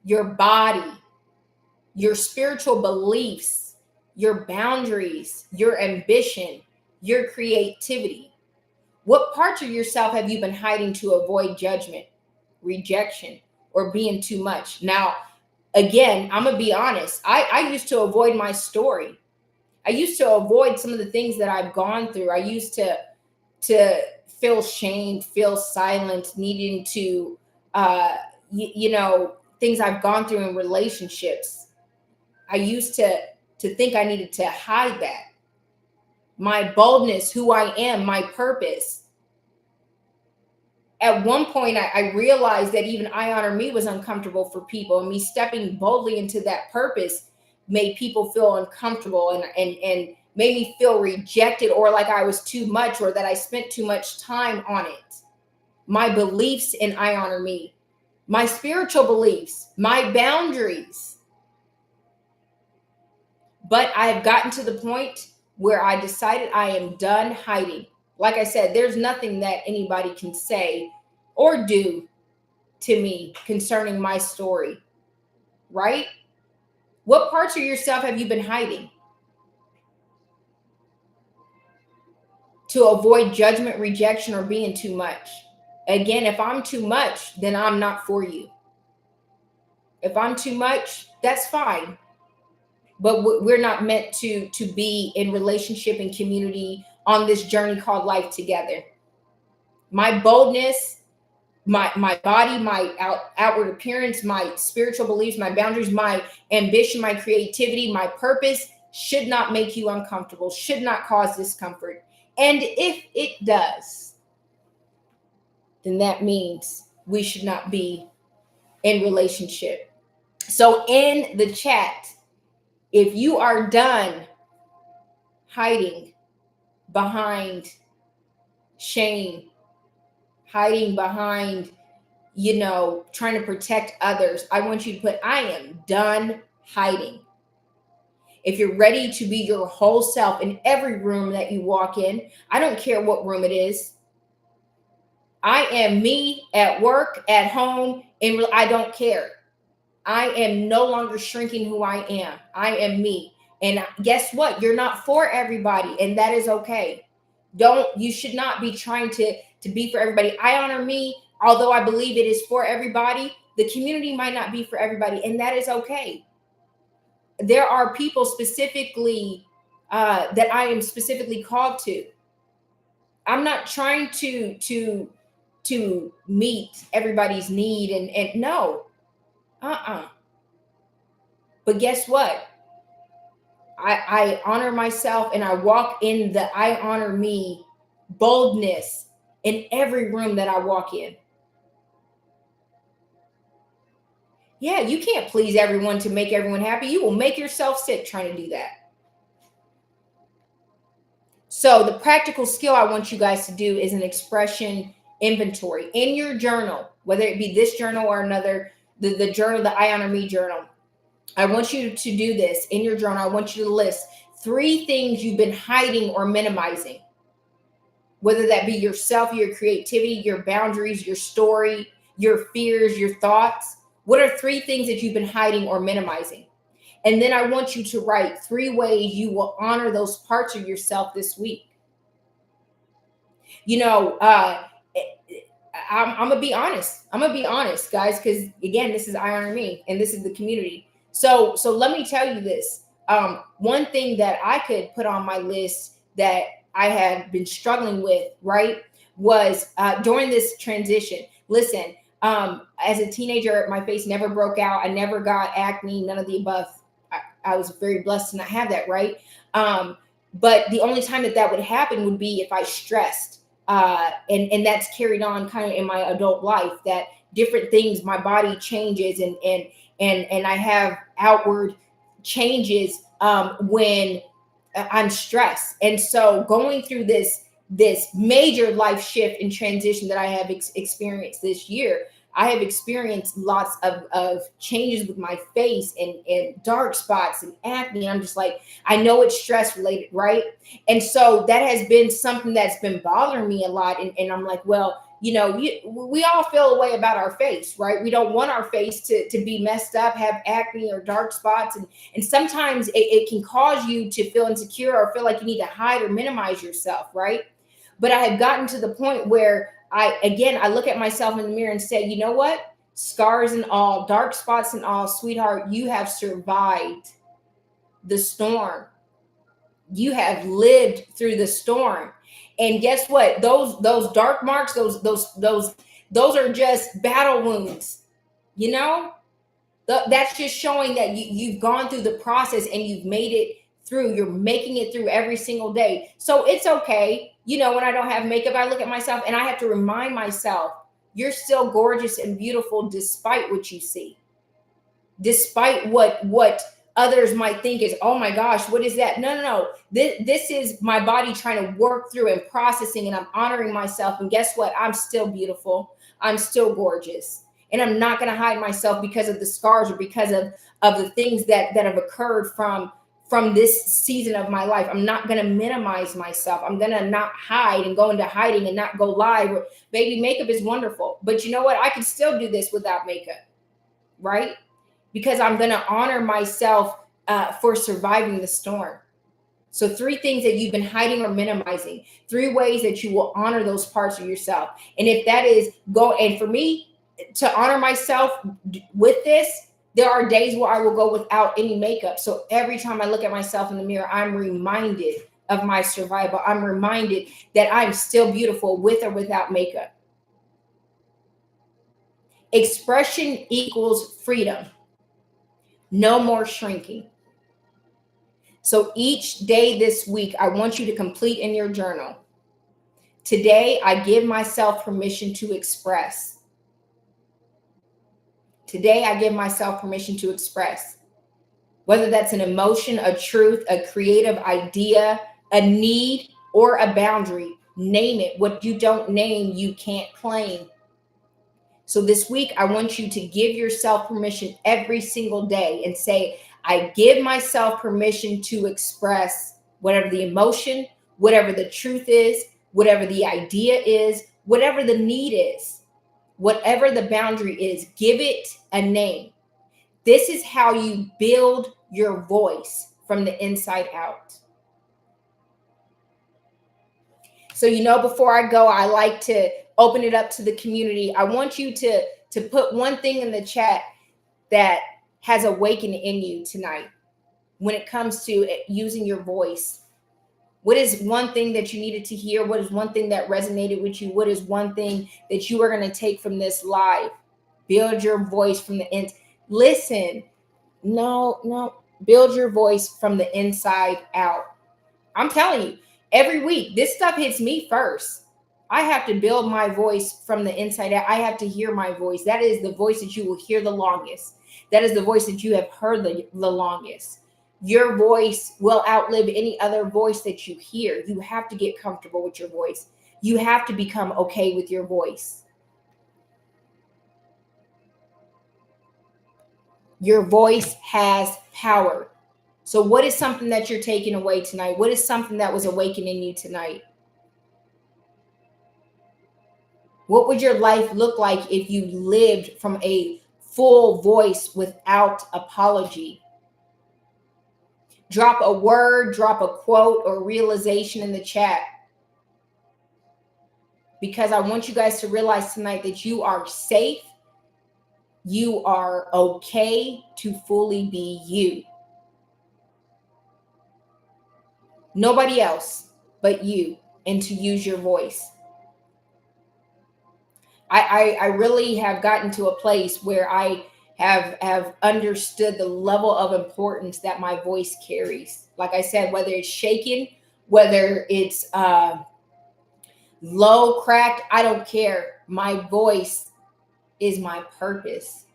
your body, your spiritual beliefs, your boundaries, your ambition, your creativity. What parts of yourself have you been hiding to avoid judgment, rejection, or being too much? Now, again, I'm going to be honest. I used to avoid my story. I used to avoid some of the things that I've gone through. I used to feel shamed, feel silent, needing to, things I've gone through in relationships. I used to think I needed to hide that. My boldness, who I am, my purpose. At one point, I realized that even I Honor Me was uncomfortable for people, and me stepping boldly into that purpose made people feel uncomfortable and made me feel rejected, or like I was too much, or that I spent too much time on it. My beliefs in I Honor Me, my spiritual beliefs, my boundaries. But I have gotten to the point where I decided I am done hiding. Like I said, there's nothing that anybody can say or do to me concerning my story, right? What parts of yourself have you been hiding to avoid judgment, rejection, or being too much? Again, if I'm too much, then I'm not for you. If I'm too much, that's fine. But we're not meant to be in relationship and community on this journey called life together. My boldness, my body, my outward appearance, my spiritual beliefs, my boundaries, my ambition, my creativity, my purpose should not make you uncomfortable, should not cause discomfort. And if it does, then that means we should not be in relationship. So in the chat, if you are done hiding behind shame, hiding behind, trying to protect others, I want you to put, I am done hiding. If you're ready to be your whole self in every room that you walk in, I don't care what room it is. I am me at work, at home, and I don't care. I am no longer shrinking who I am. I am me. And guess what? You're not for everybody, and that is okay. You should not be trying to be for everybody. I Honor Me, although I believe it is for everybody, the community might not be for everybody, and that is okay. There are people specifically that I am specifically called to. I'm not trying to meet everybody's need and no. But guess what? I honor myself, and I walk in the I Honor Me boldness in every room that I walk in. Yeah, you can't please everyone to make everyone happy. You will make yourself sick trying to do that. So the practical skill I want you guys to do is an expression inventory in your journal, whether it be this journal or another, the journal, the I Honor Me journal. I want you to do this in your journal. I want you to list 3 things you've been hiding or minimizing, whether that be yourself, your creativity, your boundaries, your story, your fears, your thoughts? What are 3 things that you've been hiding or minimizing? And then I want you to write 3 ways you will honor those parts of yourself this week. You know, I'm gonna be honest. I'm gonna be honest, guys, because again, this is I Honor Me, and this is the community. So let me tell you this. One thing that I could put on my list that I had been struggling with, right, was during this transition. Listen, as a teenager, my face never broke out. I never got acne, none of the above. I was very blessed to not have that, right? But the only time that that would happen would be if I stressed. And that's carried on kind of in my adult life, that different things, my body changes, and I have outward changes when I'm stressed. And so going through this major life shift and transition that I have experienced this year, I have experienced lots of changes with my face and dark spots and acne. And I'm just like, I know it's stress related, right? And so that has been something that's been bothering me a lot. And I'm like, well, you know, we all feel a way about our face, right? We don't want our face to be messed up, have acne or dark spots. And sometimes it can cause you to feel insecure or feel like you need to hide or minimize yourself, right? But I have gotten to the point where I look at myself in the mirror and say, you know what? Scars and all, dark spots and all, sweetheart, you have survived the storm. You have lived through the storm. And guess what? Those dark marks, those are just battle wounds. You know? That's just showing that you've gone through the process and you've made it through. You're making it through every single day. So it's okay. You know, when I don't have makeup, I look at myself and I have to remind myself, you're still gorgeous and beautiful despite what you see. Despite what others might think is, oh my gosh, what is that? No. This is my body trying to work through and processing, and I'm honoring myself. And guess what? I'm still beautiful. I'm still gorgeous. And I'm not going to hide myself because of the scars or because of the things that have occurred from this season of my life. I'm not going to minimize myself. I'm going to not hide and go into hiding and not go live. Baby, makeup is wonderful. But you know what? I can still do this without makeup, right? Because I'm going to honor myself for surviving the storm. So 3 things that you've been hiding or minimizing, 3 ways that you will honor those parts of yourself. And if that is and for me to honor myself with this, there are days where I will go without any makeup. So every time I look at myself in the mirror, I'm reminded of my survival. I'm reminded that I'm still beautiful with or without makeup. Expression equals freedom. No more shrinking. So each day this week, I want you to complete in your journal. Today, I give myself permission to express. Today, I give myself permission to express. Whether that's an emotion, a truth, a creative idea, a need, or a boundary, name it. What you don't name, you can't claim. So this week, I want you to give yourself permission every single day and say, I give myself permission to express whatever the emotion, whatever the truth is, whatever the idea is, whatever the need is, whatever the boundary is, give it a name. This is how you build your voice from the inside out. So, you know, before I go, I like to open it up to the community. I want you to put one thing in the chat that has awakened in you tonight when it comes to using your voice. What is one thing that you needed to hear? What is one thing that resonated with you? What is one thing that you are going to take from this live? Build your voice from the end. Listen, no, build your voice from the inside out. I'm telling you, every week, this stuff hits me first. I have to build my voice from the inside out. I have to hear my voice. That is the voice that you will hear the longest. That is the voice that you have heard the longest. Your voice will outlive any other voice that you hear. You have to get comfortable with your voice. You have to become okay with your voice. Your voice has power. So what is something that you're taking away tonight? What is something that was awakening you tonight? What would your life look like if you lived from a full voice without apology? Drop a word, drop a quote or realization in the chat, because I want you guys to realize tonight that you are safe. You are okay to fully be you. Nobody else but you, and to use your voice. I really have gotten to a place where I have understood the level of importance that my voice carries. Like I said, whether it's shaken, whether it's low, cracked, I don't care. My voice is my purpose.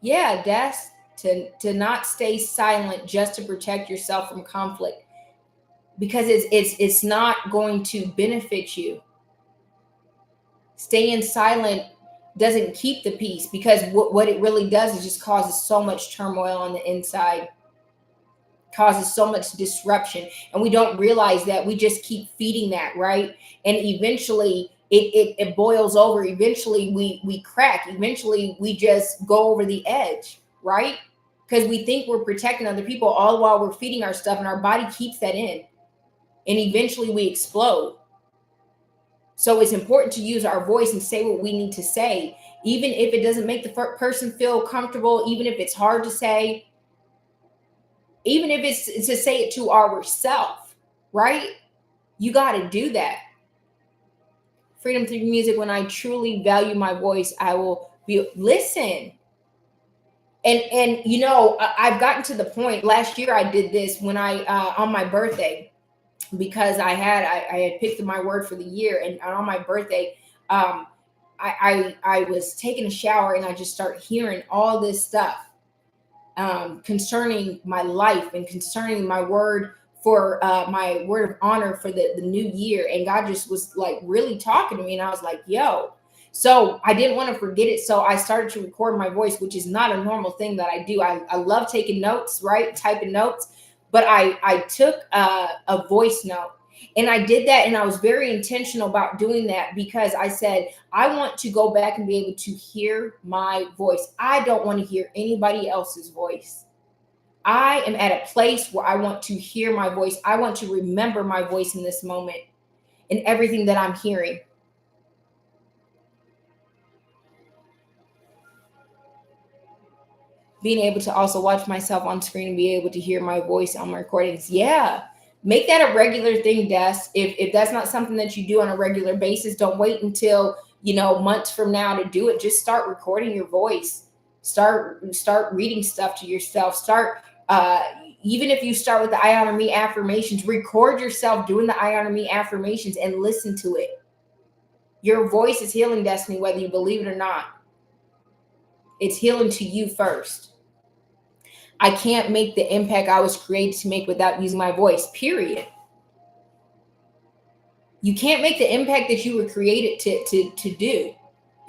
Yeah, that's to not stay silent just to protect yourself from conflict, because it's not going to benefit you. Staying silent doesn't keep the peace, because what it really does is just causes so much turmoil on the inside, causes so much disruption, and we don't realize that. We just keep feeding that, right? And eventually it boils over. Eventually we crack. Eventually we just go over the edge, right? Because we think we're protecting other people, all while we're feeding our stuff, and our body keeps that in, and eventually we explode. So it's important to use our voice and say what we need to say, even if it doesn't make the person feel comfortable, even if it's hard to say, even if it's to say it to ourselves, right? You got to do that. Freedom through music. When I truly value my voice, I will listen. And you know, I've gotten to the point. Last year I did this when I on my birthday, because I had picked my word for the year, and on my birthday, um, I was taking a shower, and I just start hearing all this stuff concerning my life and concerning my word for my word of honor for the new year. And God just was like really talking to me, and I was like, yo. So I didn't want to forget it. So I started to record my voice, which is not a normal thing that I do. I love taking notes, right? Typing notes. But I took a voice note, and I did that. And I was very intentional about doing that, because I said, I want to go back and be able to hear my voice. I don't want to hear anybody else's voice. I am at a place where I want to hear my voice. I want to remember my voice in this moment and everything that I'm hearing. Being able to also watch myself on screen and be able to hear my voice on my recordings. Yeah. Make that a regular thing, Des. If that's not something that you do on a regular basis, don't wait until, you know, months from now to do it. Just start recording your voice. Start reading stuff to yourself. Start even if you start with the I honor me affirmations, record yourself doing the I honor me affirmations and listen to it. Your voice is healing, Destiny, whether you believe it or not. It's healing to you first. I can't make the impact I was created to make without using my voice, period. You can't make the impact that you were created to do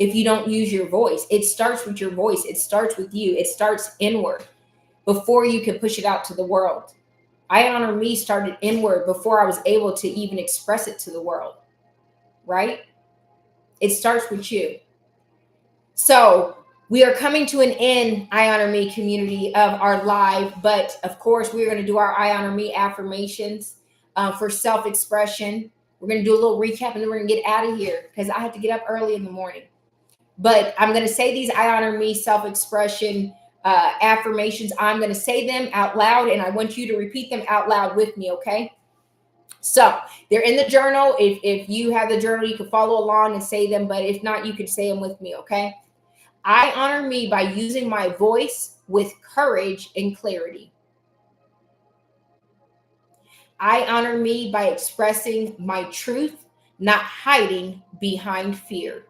if you don't use your voice. It starts with your voice. It starts with you. It starts inward before you can push it out to the world. I honor me started inward before I was able to even express it to the world, right? It starts with you. So we are coming to an end, I honor me community, of our live, but of course we're going to do our I honor me affirmations for self-expression. We're going to do a little recap, and then we're going to get out of here because I have to get up early in the morning. But I'm going to say these I honor me self-expression affirmations. I'm going to say them out loud, and I want you to repeat them out loud with me, okay? So they're in the journal. If you have the journal, you can follow along and say them, but if not, you can say them with me, okay? I honor me by using my voice with courage and clarity. I honor me by expressing my truth, not hiding behind fear.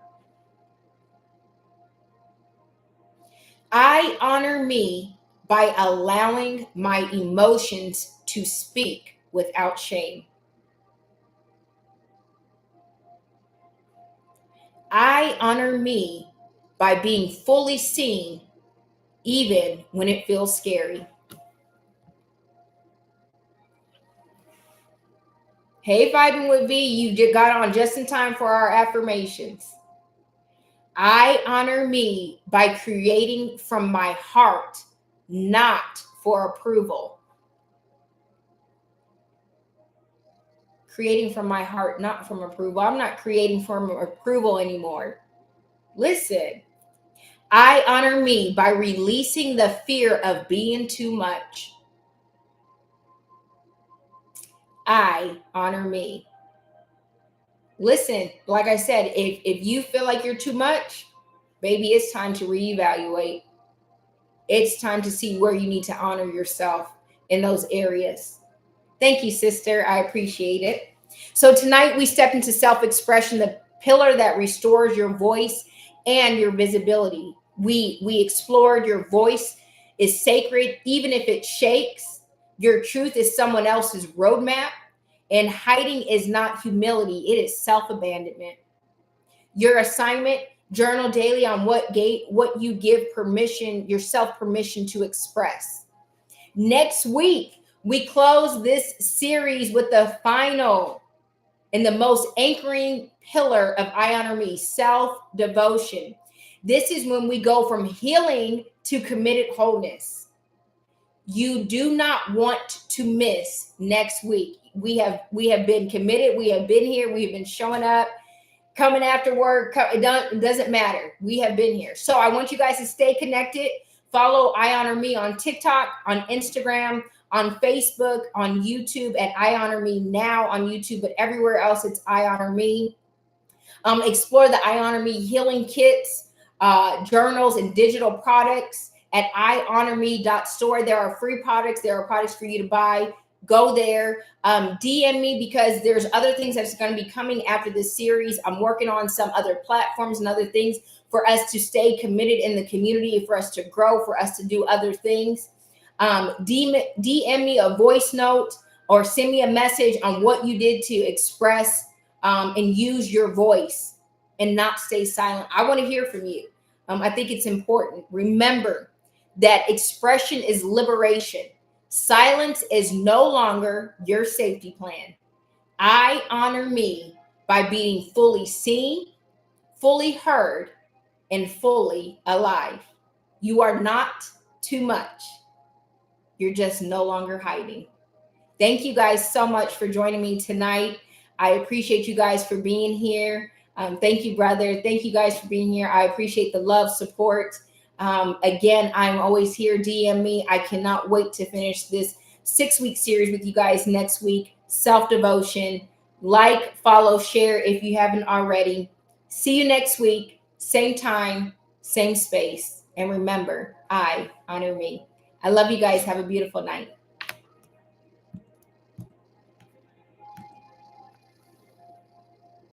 I honor me by allowing my emotions to speak without shame. I honor me by being fully seen even when it feels scary. Hey, vibing with V, you got on just in time for our affirmations. I honor me by creating from my heart, not for approval. Creating from my heart, not from approval. I'm not creating from approval anymore. Listen, I honor me by releasing the fear of being too much. I honor me. Listen, like I said, if you feel like you're too much, baby, it's time to reevaluate. It's time to see where you need to honor yourself in those areas. Thank you, sister. I appreciate it. So tonight we step into self-expression, the pillar that restores your voice and your visibility. We explored your voice is sacred, even if it shakes. Your truth is someone else's roadmap, and hiding is not humility, it is self-abandonment. Your assignment, journal daily on what you give permission, yourself permission to express. Next week, we close this series with the final and the most anchoring pillar of I Honor Me, self-devotion. This is when we go from healing to committed wholeness. You do not want to miss next week. We have been committed. We have been here. We have been showing up, coming after work. It doesn't matter. We have been here. So I want you guys to stay connected. Follow I Honor Me on TikTok, on Instagram, on Facebook, on YouTube at I Honor Me Now on YouTube, but everywhere else it's I Honor Me. Explore the I Honor Me healing kits, journals, and digital products at ihonorme.store. There are free products. There are products for you to buy. Go there. DM me because there's other things that's going to be coming after this series. I'm working on some other platforms and other things for us to stay committed in the community, for us to grow, for us to do other things. DM me a voice note or send me a message on what you did to express and use your voice and not stay silent. I want to hear from you. I think it's important. Remember that expression is liberation. Silence is no longer your safety plan. I honor me by being fully seen, fully heard, and fully alive. You are not too much. You're just no longer hiding. Thank you guys so much for joining me tonight. I appreciate you guys for being here. Thank you, brother. Thank you guys for being here. I appreciate the love, support. Again, I'm always here. DM me. I cannot wait to finish this 6-week series with you guys next week. Self-devotion. Like, follow, share if you haven't already. See you next week. Same time, same space. And remember, I honor me. I love you guys. Have a beautiful night.